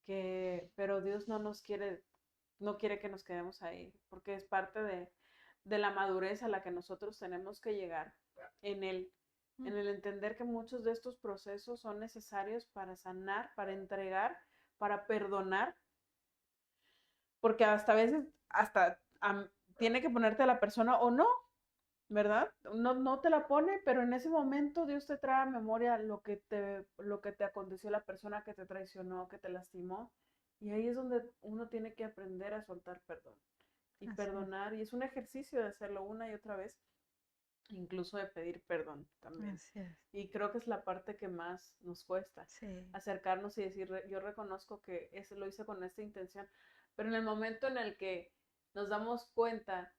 pero Dios no quiere que nos quedemos ahí, porque es parte de la madurez a la que nosotros tenemos que llegar en el, en el entender que muchos de estos procesos son necesarios para sanar, para entregar, para perdonar, porque hasta a veces, tiene que ponerte a la persona o no, ¿verdad? No te la pone, pero en ese momento Dios te trae a memoria lo que te aconteció, la persona que te traicionó, que te lastimó. Y ahí es donde uno tiene que aprender a soltar perdón y Así es. perdonar. Y es un ejercicio de hacerlo una y otra vez, incluso de pedir perdón también. Así es. Y creo que es la parte que más nos cuesta, Sí. acercarnos y decir, yo reconozco que eso lo hice con esta intención, pero en el momento en el que nos damos cuenta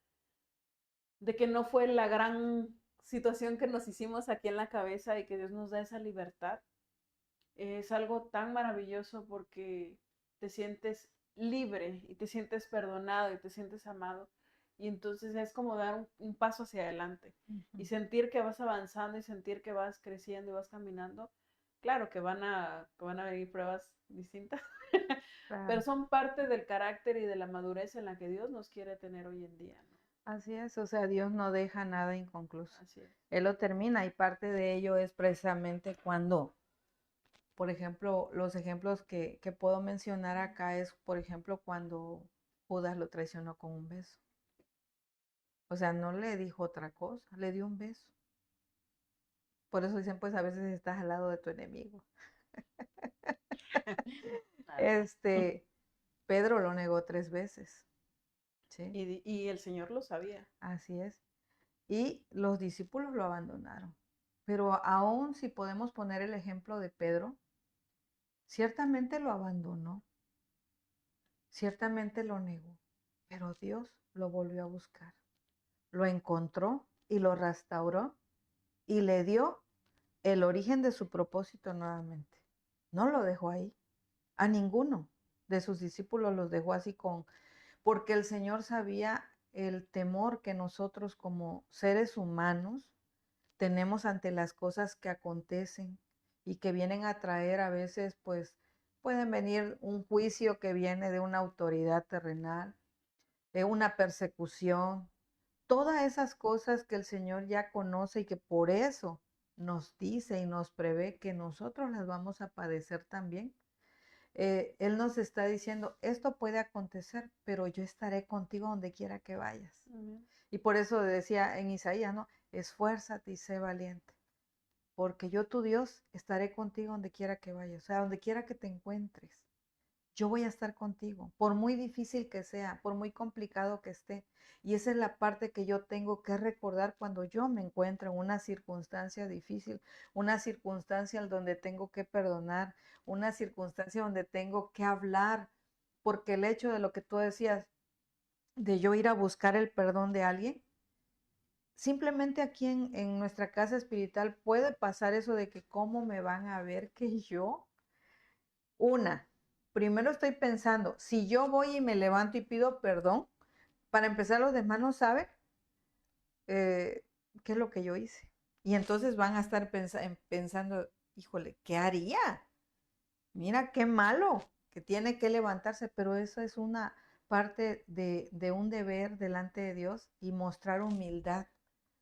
de que no fue la gran situación que nos hicimos aquí en la cabeza, y que Dios nos da esa libertad, es algo tan maravilloso, porque te sientes libre y te sientes perdonado y te sientes amado. Y entonces es como dar un paso hacia adelante y Ujú. sentir que vas avanzando y sentir que vas creciendo y vas caminando, Claro que van a venir pruebas distintas, pero Claro. son parte del carácter y de la madurez en la que Dios nos quiere tener hoy en día, ¿no? Así es, o sea, Dios no deja nada inconcluso. Así es. Él lo termina y parte de ello es precisamente cuando, por ejemplo, los ejemplos que puedo mencionar acá es, por ejemplo, cuando Judas lo traicionó con un beso. O sea, no le dijo otra cosa, le dio un beso. Por eso dicen, pues a veces estás al lado de tu enemigo. Claro. Pedro lo negó 3 veces, ¿sí? Y el Señor lo sabía. Así es. Y los discípulos lo abandonaron. Pero aún si podemos poner el ejemplo de Pedro, ciertamente lo abandonó, ciertamente lo negó, pero Dios lo volvió a buscar, lo encontró y lo restauró y le dio el origen de su propósito nuevamente. No lo dejó ahí. A ninguno de sus discípulos los dejó así porque el Señor sabía el temor que nosotros como seres humanos tenemos ante las cosas que acontecen y que vienen a traer a veces, pues pueden venir un juicio que viene de una autoridad terrenal, de una persecución, todas esas cosas que el Señor ya conoce y que por eso nos dice y nos prevé que nosotros las vamos a padecer también. Él nos está diciendo, esto puede acontecer, pero yo estaré contigo donde quiera que vayas. Amén. Y por eso decía en Isaías, ¿no? Esfuérzate y sé valiente, porque yo tu Dios estaré contigo donde quiera que vayas, o sea, donde quiera que te encuentres. Yo voy a estar contigo, por muy difícil que sea, por muy complicado que esté. Y esa es la parte que yo tengo que recordar cuando yo me encuentro en una circunstancia difícil, una circunstancia en donde tengo que perdonar, una circunstancia donde tengo que hablar, porque el hecho de lo que tú decías, de yo ir a buscar el perdón de alguien, simplemente aquí en nuestra casa espiritual puede pasar eso de que cómo me van a ver que yo, primero estoy pensando, si yo voy y me levanto y pido perdón, para empezar los demás no saben qué es lo que yo hice. Y entonces van a estar pensando, híjole, ¿qué haría? Mira qué malo, que tiene que levantarse, pero eso es una parte de un deber delante de Dios y mostrar humildad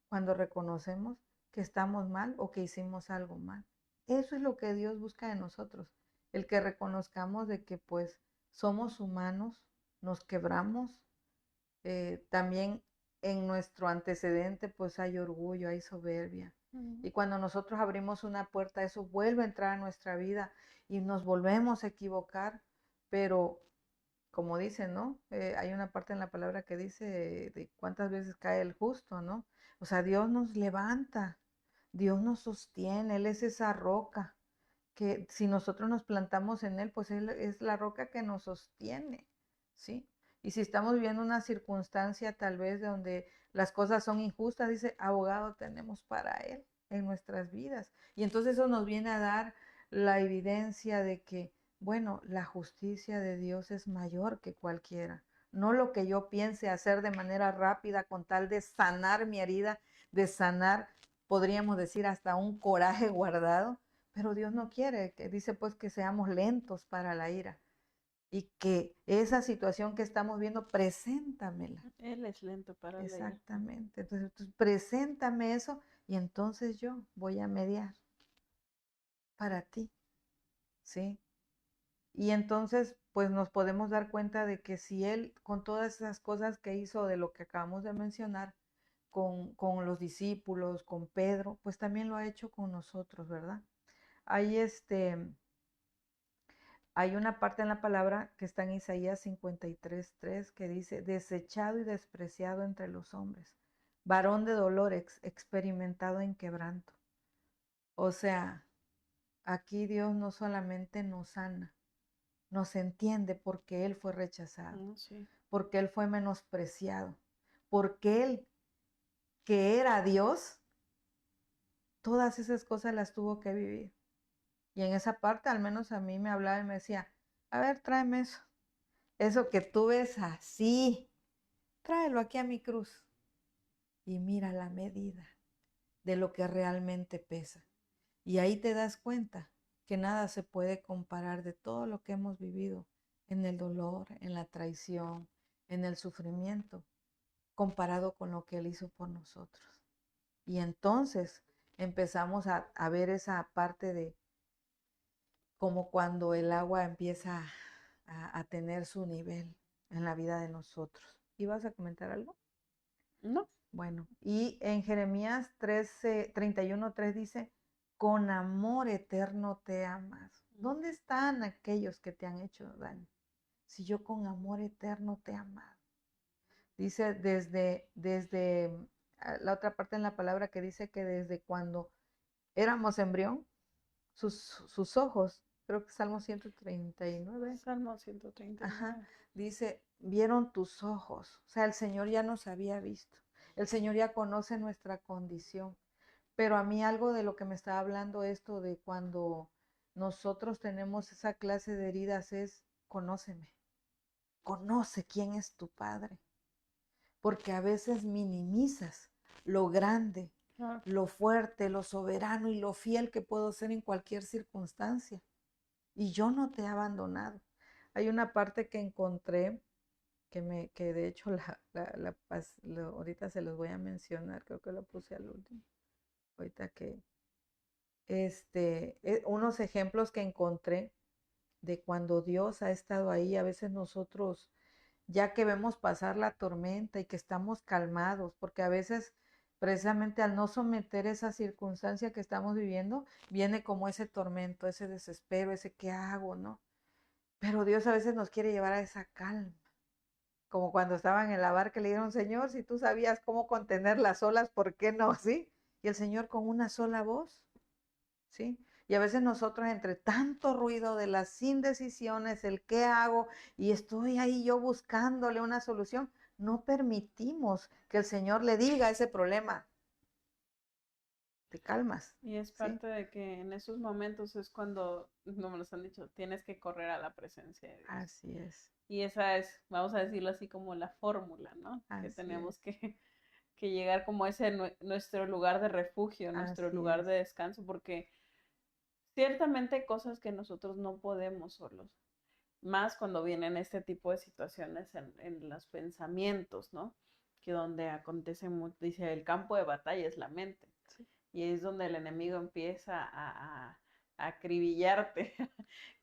cuando reconocemos que estamos mal o que hicimos algo mal. Eso es lo que Dios busca de nosotros, el que reconozcamos de que pues somos humanos, nos quebramos, también en nuestro antecedente pues hay orgullo, hay soberbia. Y cuando nosotros abrimos una puerta, eso vuelve a entrar a nuestra vida y nos volvemos a equivocar, pero como dicen, ¿no? Hay una parte en la palabra que dice de cuántas veces cae el justo, ¿no? O sea, Dios nos levanta, Dios nos sostiene, Él es esa roca que si nosotros nos plantamos en Él, pues Él es la roca que nos sostiene, ¿sí? Y si estamos viviendo una circunstancia tal vez donde las cosas son injustas, dice, abogado tenemos para Él en nuestras vidas. Y entonces eso nos viene a dar la evidencia de que, bueno, la justicia de Dios es mayor que cualquiera. No lo que yo piense hacer de manera rápida con tal de sanar mi herida, de sanar, podríamos decir, hasta un coraje guardado, pero Dios no quiere, que dice pues que seamos lentos para la ira y que esa situación que estamos viendo, preséntamela. Él es lento para la ira. Exactamente. Entonces, preséntame eso y entonces yo voy a mediar para ti, ¿sí? Y entonces, pues nos podemos dar cuenta de que si Él, con todas esas cosas que hizo de lo que acabamos de mencionar, con los discípulos, con Pedro, pues también lo ha hecho con nosotros, ¿verdad? Hay Hay una parte en la palabra que está en Isaías 53:3 que dice, desechado y despreciado entre los hombres, varón de dolor, experimentado en quebranto. O sea, aquí Dios no solamente nos sana, nos entiende porque Él fue rechazado, Sí. porque Él fue menospreciado, porque Él, que era Dios, todas esas cosas las tuvo que vivir. Y en esa parte al menos a mí me hablaba y me decía, a ver, tráeme eso. Eso que tú ves así, tráelo aquí a mi cruz y mira la medida de lo que realmente pesa. Y ahí te das cuenta que nada se puede comparar de todo lo que hemos vivido en el dolor, en la traición, en el sufrimiento, comparado con lo que Él hizo por nosotros. Y entonces empezamos a ver esa parte de como cuando el agua empieza a tener su nivel en la vida de nosotros. ¿Ibas a comentar algo? No. Bueno, y en Jeremías 13, 31:3 dice, con amor eterno te amas. ¿Dónde están aquellos que te han hecho daño? Si yo con amor eterno te he amado. Dice desde la otra parte en la palabra que dice que desde cuando éramos embrión, sus ojos, creo que Salmo 139. Salmo 139. Ajá, dice, vieron tus ojos. O sea, el Señor ya nos había visto. El Señor ya conoce nuestra condición. Pero a mí algo de lo que me está hablando esto de cuando nosotros tenemos esa clase de heridas es, conóceme. Conoce quién es tu Padre. Porque a veces minimizas lo grande, lo fuerte, lo soberano y lo fiel que puedo ser en cualquier circunstancia. Y yo no te he abandonado. Hay una parte que encontré que de hecho ahorita se los voy a mencionar, creo que lo puse al último. Ahorita que unos ejemplos que encontré de cuando Dios ha estado ahí, a veces nosotros ya que vemos pasar la tormenta y que estamos calmados, porque a veces precisamente al no someter esa circunstancia que estamos viviendo, viene como ese tormento, ese desespero, ese ¿qué hago, no? Pero Dios a veces nos quiere llevar a esa calma, como cuando estaban en la barca le dijeron, Señor, si tú sabías cómo contener las olas, ¿por qué no? ¿Sí? Y el Señor con una sola voz, ¿sí? Y a veces nosotros entre tanto ruido de las indecisiones, el qué hago, y estoy ahí yo buscándole una solución, no permitimos que el Señor le diga ese problema. Te calmas. Y es parte de que en esos momentos es cuando, no me los han dicho, tienes que correr a la presencia de Dios. Así es. Y esa es, vamos a decirlo así, como la fórmula, ¿no? Así que tenemos es. que llegar como ese nuestro lugar de refugio, nuestro Así lugar es. de descanso, porque ciertamente hay cosas que nosotros no podemos solos, más cuando vienen este tipo de situaciones en los pensamientos, ¿no? Que donde acontece, dice, el campo de batalla es la mente. Sí. Y es donde el enemigo empieza a acribillarte,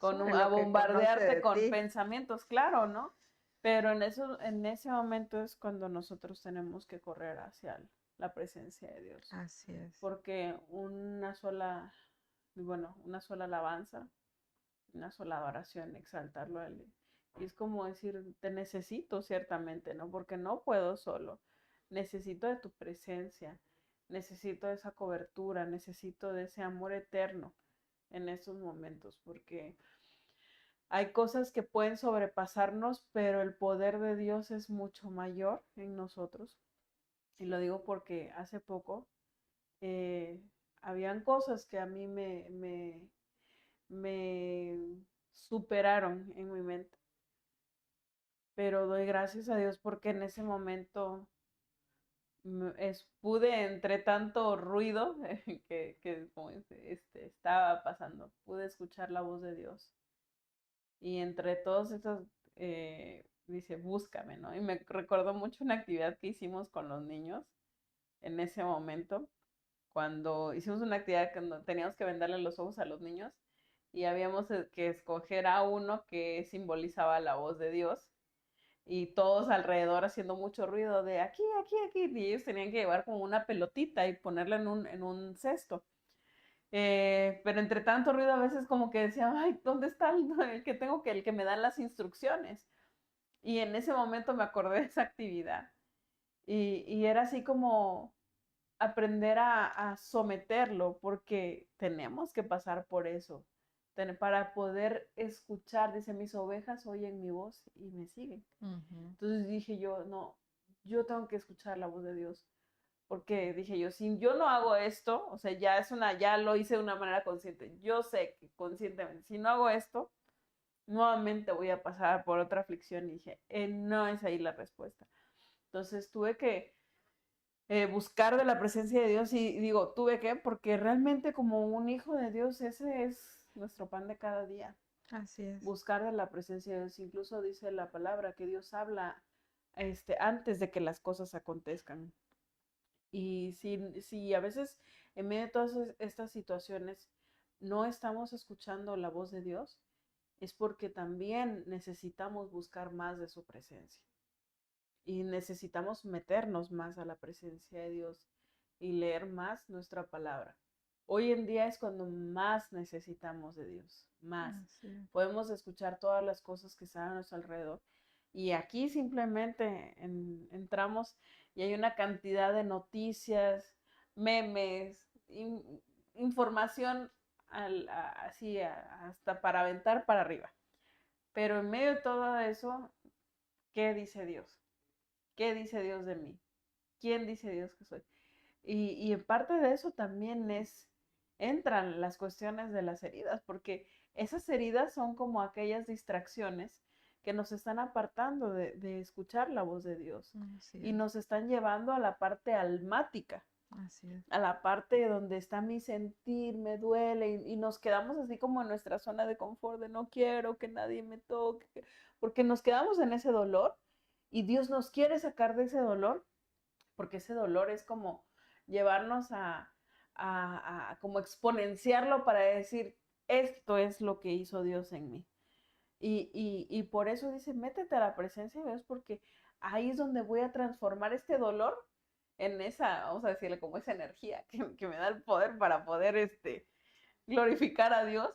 a bombardearte con pensamientos, claro, ¿no? Pero en ese momento es cuando nosotros tenemos que correr hacia la presencia de Dios. Así es. Porque una sola alabanza, una sola adoración, exaltarlo a Él. Y es como decir, te necesito ciertamente, ¿no? Porque no puedo solo. Necesito de tu presencia, necesito de esa cobertura, necesito de ese amor eterno en esos momentos, porque hay cosas que pueden sobrepasarnos, pero el poder de Dios es mucho mayor en nosotros. Y lo digo porque hace poco habían cosas que a mí me superaron en mi mente. Pero doy gracias a Dios porque en ese momento pude, entre tanto ruido que como estaba pasando, pude escuchar la voz de Dios. Y entre todos esos, dice, búscame, ¿no? Y me recordó mucho una actividad que hicimos con los niños en ese momento, cuando hicimos una actividad que teníamos que vendarle los ojos a los niños y habíamos que escoger a uno que simbolizaba la voz de Dios y todos alrededor haciendo mucho ruido de aquí, aquí, aquí, y ellos tenían que llevar como una pelotita y ponerla en un cesto. Pero entre tanto ruido a veces como que decía, ay, ¿dónde está el que tengo el que me dan las instrucciones? Y en ese momento me acordé de esa actividad. Y era así como aprender a someterlo, porque tenemos que pasar por eso, para poder escuchar, dice, mis ovejas oyen mi voz y me siguen. Entonces dije yo, no, yo tengo que escuchar la voz de Dios, porque dije yo, si yo no hago esto, o sea, ya lo hice de una manera consciente, yo sé que conscientemente, si no hago esto, nuevamente voy a pasar por otra aflicción, y dije, no es ahí la respuesta. Entonces tuve que buscar de la presencia de Dios y digo, tuve que, porque realmente como un hijo de Dios, ese es nuestro pan de cada día. Así es. Buscar de la presencia de Dios. Incluso dice la palabra que Dios habla antes de que las cosas acontezcan. Y si a veces en medio de todas estas situaciones no estamos escuchando la voz de Dios, es porque también necesitamos buscar más de su presencia. Y necesitamos meternos más a la presencia de Dios y leer más nuestra palabra. Hoy en día es cuando más necesitamos de Dios, más. Podemos escuchar todas las cosas que están a nuestro alrededor. Y aquí simplemente entramos y hay una cantidad de noticias, memes, información así hasta para aventar para arriba. Pero en medio de todo eso, ¿qué dice Dios? ¿Qué dice Dios de mí? ¿Quién dice Dios que soy? Y en parte de eso también entran las cuestiones de las heridas, porque esas heridas son como aquellas distracciones que nos están apartando de escuchar la voz de Dios y nos están llevando a la parte almática, a la parte donde está mi sentir, me duele y nos quedamos así como en nuestra zona de confort de no quiero que nadie me toque, porque nos quedamos en ese dolor y Dios nos quiere sacar de ese dolor, porque ese dolor es como llevarnos a como exponenciarlo para decir, esto es lo que hizo Dios en mí. Y por eso dice, métete a la presencia de Dios, porque ahí es donde voy a transformar este dolor en esa, vamos a decirle, como esa energía que me da el poder para poder glorificar a Dios,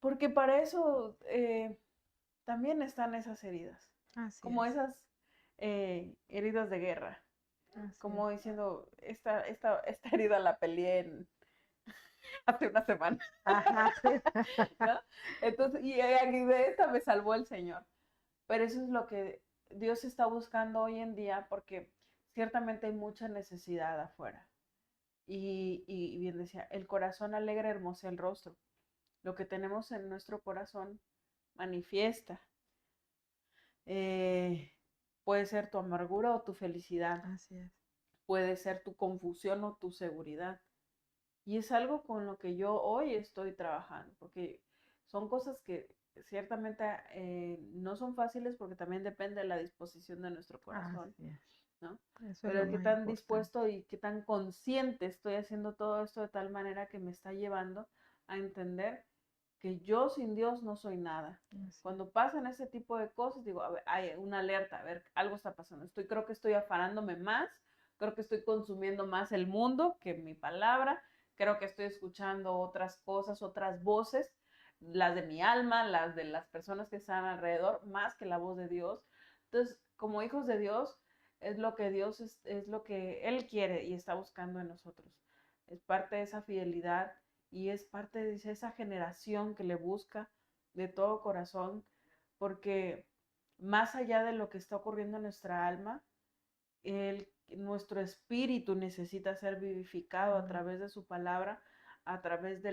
porque para eso también están esas heridas, como esas heridas de guerra. Como diciendo, esta herida la peleé hace una semana. Ajá, sí. ¿No? Entonces, y de esta me salvó el Señor. Pero eso es lo que Dios está buscando hoy en día, porque ciertamente hay mucha necesidad afuera. Y bien decía, el corazón alegre hermosea el rostro. Lo que tenemos en nuestro corazón manifiesta. Puede ser tu amargura o tu felicidad. Así es. Puede ser tu confusión o tu seguridad. Y es algo con lo que yo hoy estoy trabajando, porque son cosas que ciertamente no son fáciles, porque también depende de la disposición de nuestro corazón, ¿no? Pero qué tan dispuesto y qué tan consciente estoy haciendo todo esto de tal manera que me está llevando a entender que yo sin Dios no soy nada. Cuando pasan ese tipo de cosas, digo, a ver, hay una alerta, a ver, algo está pasando. Creo que estoy afanándome más, creo que estoy consumiendo más el mundo que mi palabra, creo que estoy escuchando otras cosas, otras voces, las de mi alma, las de las personas que están alrededor, más que la voz de Dios. Entonces, como hijos de Dios, es lo que Dios es lo que Él quiere y está buscando en nosotros. Es parte de esa fidelidad y es parte de esa generación que le busca de todo corazón, porque más allá de lo que está ocurriendo en nuestra alma, nuestro espíritu necesita ser vivificado a través de su palabra, a través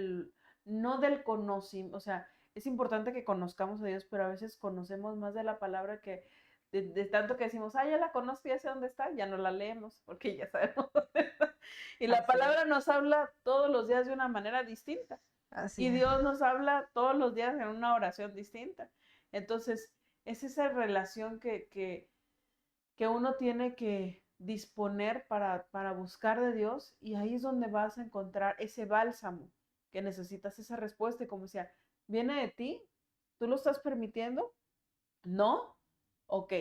no del conocimiento, o sea, es importante que conozcamos a Dios, pero a veces conocemos más de la palabra que de tanto que decimos, ya la conozco, ya sé dónde está, ya no la leemos, porque ya sabemos dónde está. Y la palabra nos habla todos los días de una manera distinta. Y Dios nos habla todos los días en una oración distinta. Entonces, es esa relación que uno tiene que disponer para buscar de Dios, y ahí es donde vas a encontrar ese bálsamo que necesitas, esa respuesta, y como decía, ¿viene de ti? ¿Tú lo estás permitiendo? ¿No? Ok,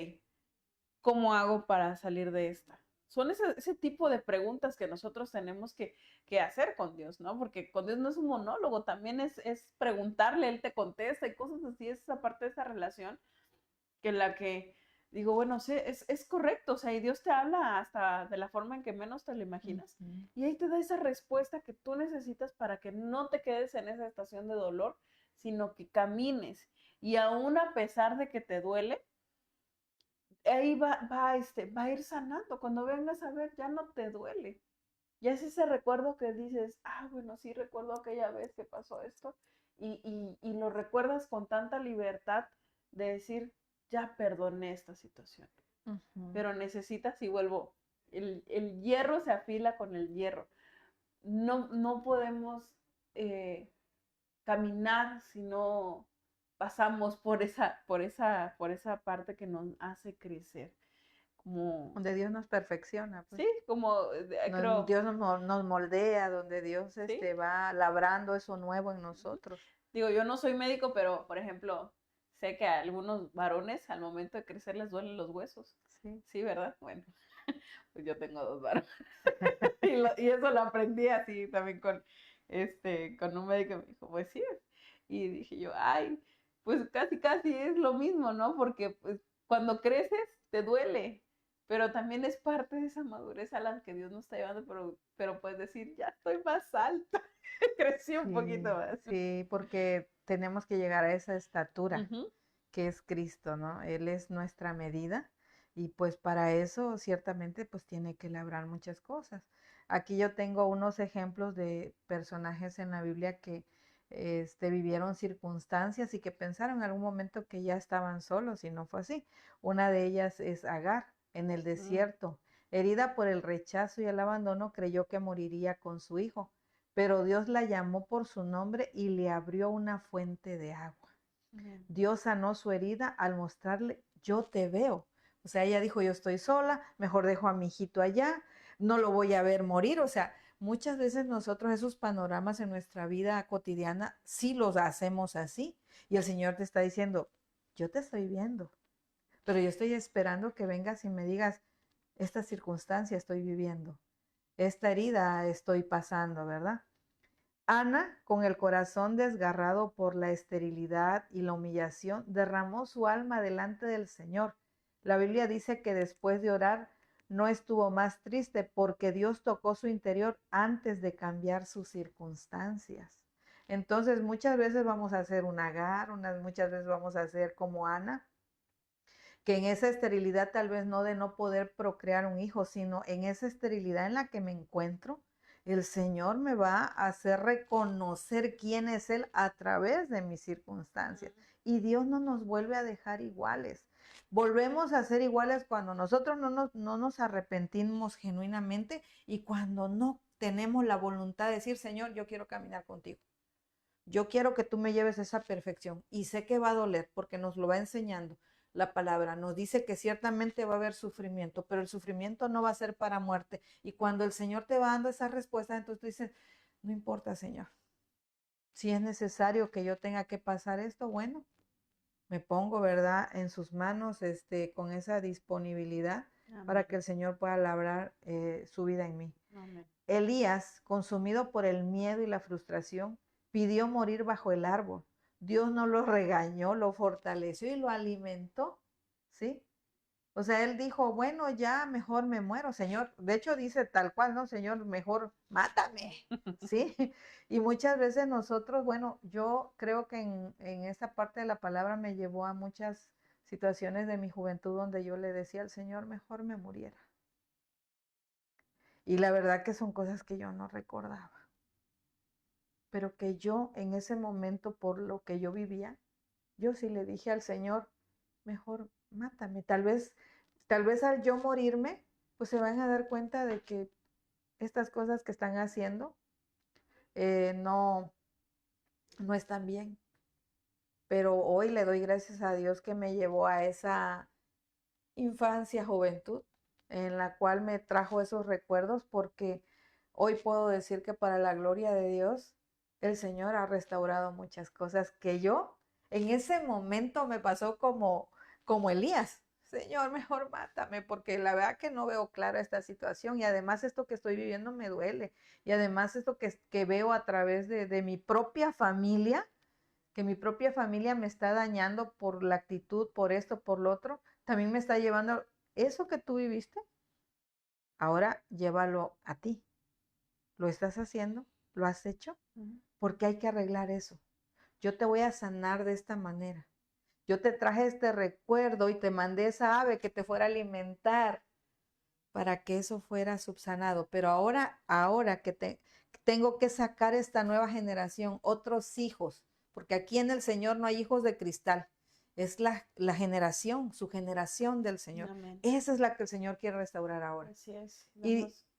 ¿cómo hago para salir de esta? Son ese tipo de preguntas que nosotros tenemos que hacer con Dios, ¿no? Porque con Dios no es un monólogo, también es preguntarle, Él te contesta y cosas así, es esa parte de esa relación que la que digo, bueno, sí, es correcto, o sea, y Dios te habla hasta de la forma en que menos te lo imaginas, y ahí te da esa respuesta que tú necesitas para que no te quedes en esa estación de dolor, sino que camines, y aún a pesar de que te duele, ahí va a ir sanando, cuando vengas a ver, ya no te duele, ya es ese recuerdo que dices, bueno, sí, recuerdo aquella vez que pasó esto, y lo recuerdas con tanta libertad de decir, ya perdoné esta situación. Pero necesitas, y vuelvo, el hierro se afila con el hierro. No podemos caminar si no pasamos por esa parte que nos hace crecer. Como, Donde Dios nos perfecciona, pues. sí, como creo, Dios nos moldea, donde Dios sí. va labrando eso nuevo en nosotros. Digo, yo no soy médico, pero por ejemplo, sé que a algunos varones al momento de crecer les duelen los huesos. Sí. Sí, ¿verdad? Bueno, pues yo tengo 2 varones. y eso lo aprendí así también con un médico. Me dijo, pues sí. Y dije yo, ay, pues casi, casi es lo mismo, ¿no? Porque pues cuando creces te duele, pero también es parte de esa madurez a la que Dios nos está llevando, pero puedes decir, ya estoy más alta, crecí un poquito Sí, más. sí, porque tenemos que llegar a esa estatura Ujú. que es Cristo, ¿no? Él es nuestra medida y pues para eso ciertamente pues tiene que labrar muchas cosas. Aquí yo tengo unos ejemplos de personajes en la Biblia que vivieron circunstancias y que pensaron en algún momento que ya estaban solos y no fue así. Una de ellas es Agar en el desierto. Herida por el rechazo y el abandono, creyó que moriría con su hijo, pero Dios la llamó por su nombre y le abrió una fuente de agua. Dios sanó su herida al mostrarle, yo te veo. O sea, ella dijo, yo estoy sola, mejor dejo a mi hijito allá, no lo voy a ver morir. O sea, muchas veces nosotros esos panoramas en nuestra vida cotidiana sí los hacemos así. Y el Señor te está diciendo, yo te estoy viendo, pero yo estoy esperando que vengas y me digas, esta circunstancia estoy viviendo, esta herida estoy pasando, ¿verdad? Ana, con el corazón desgarrado por la esterilidad y la humillación, derramó su alma delante del Señor. La Biblia dice que después de orar no estuvo más triste porque Dios tocó su interior antes de cambiar sus circunstancias. Entonces muchas veces vamos a hacer un Agar, muchas veces vamos a hacer como Ana, que en esa esterilidad tal vez no de no poder procrear un hijo, sino en esa esterilidad en la que me encuentro, el Señor me va a hacer reconocer quién es Él a través de mis circunstancias. Y Dios no nos vuelve a dejar iguales. Volvemos a ser iguales cuando nosotros no nos arrepentimos genuinamente y cuando no tenemos la voluntad de decir, Señor, yo quiero caminar contigo. Yo quiero que tú me lleves a esa perfección y sé que va a doler porque nos lo va enseñando la palabra. Nos dice que ciertamente va a haber sufrimiento, pero el sufrimiento no va a ser para muerte. Y cuando el Señor te va dando esas respuestas, entonces tú dices, no importa, Señor. Si es necesario que yo tenga que pasar esto, bueno, me pongo, ¿verdad?, en sus manos, con esa disponibilidad para Amén. que el Señor pueda labrar su vida en mí. Amén. Elías, consumido por el miedo y la frustración, pidió morir bajo el árbol. Dios no lo regañó, lo fortaleció y lo alimentó, ¿sí? O sea, él dijo, bueno, ya mejor me muero, Señor. De hecho, dice tal cual, ¿no? Señor, mejor mátame, ¿sí? Y muchas veces nosotros, bueno, yo creo que en esta parte de la palabra me llevó a muchas situaciones de mi juventud donde yo le decía al Señor, mejor me muriera. Y la verdad que son cosas que yo no recordaba, pero que yo en ese momento, por lo que yo vivía, yo sí le dije al Señor, mejor mátame. Tal vez al yo morirme, pues se van a dar cuenta de que estas cosas que están haciendo no, no están bien. Pero hoy le doy gracias a Dios que me llevó a esa infancia, juventud, en la cual me trajo esos recuerdos, porque hoy puedo decir que para la gloria de Dios, el Señor ha restaurado muchas cosas que yo en ese momento me pasó como Elías. Señor, mejor mátame, porque la verdad que no veo clara esta situación y además esto que estoy viviendo me duele y además esto que veo a través de mi propia familia, que mi propia familia me está dañando por la actitud, por esto, por lo otro, también me está llevando eso que tú viviste, ahora llévalo a ti. ¿Lo estás haciendo? ¿Lo has hecho? Porque hay que arreglar eso. Yo te voy a sanar de esta manera. Yo te traje este recuerdo y te mandé esa ave que te fuera a alimentar para que eso fuera subsanado. Pero ahora que tengo que sacar esta nueva generación, otros hijos, porque aquí en el Señor no hay hijos de cristal. es la generación, su generación del Señor. Amén. Esa es la que el Señor quiere restaurar ahora. Así es.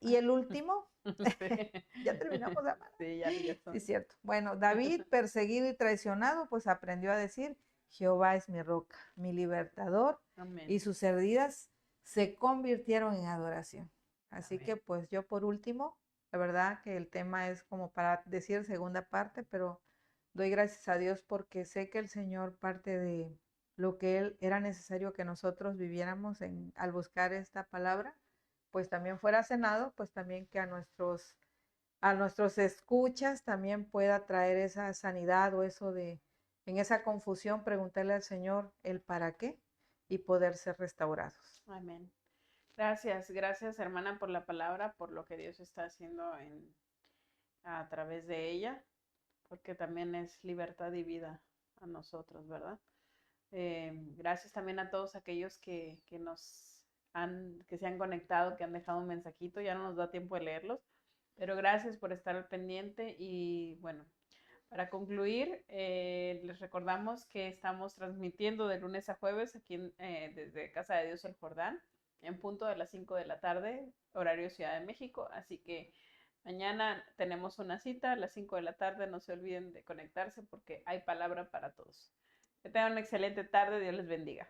Y el último, Sí. ya terminamos, Amara. Sí, ya Sí, son. cierto. Bueno, David, perseguido y traicionado, pues aprendió a decir, Jehová es mi roca, mi libertador, Amén. y sus heridas se convirtieron en adoración. Así Amén. que pues yo por último, la verdad que el tema es como para decir segunda parte, pero doy gracias a Dios porque sé que el Señor parte de lo que Él era necesario que nosotros viviéramos al buscar esta palabra, pues también fuera cenado, pues también que a nuestros escuchas también pueda traer esa sanidad o eso de, en esa confusión, preguntarle al Señor el para qué y poder ser restaurados. Amén. Gracias hermana por la palabra, por lo que Dios está haciendo a través de ella, porque también es libertad y vida a nosotros, ¿verdad? Gracias también a todos aquellos que se han conectado, que han dejado un mensajito, ya no nos da tiempo de leerlos, pero gracias por estar al pendiente y bueno, para concluir, les recordamos que estamos transmitiendo de lunes a jueves aquí desde Casa de Dios el Jordán, en punto de las 5 de la tarde, horario Ciudad de México. Así que mañana tenemos una cita a las 5 de la tarde. No se olviden de conectarse porque hay palabra para todos. Que tengan una excelente tarde. Dios les bendiga.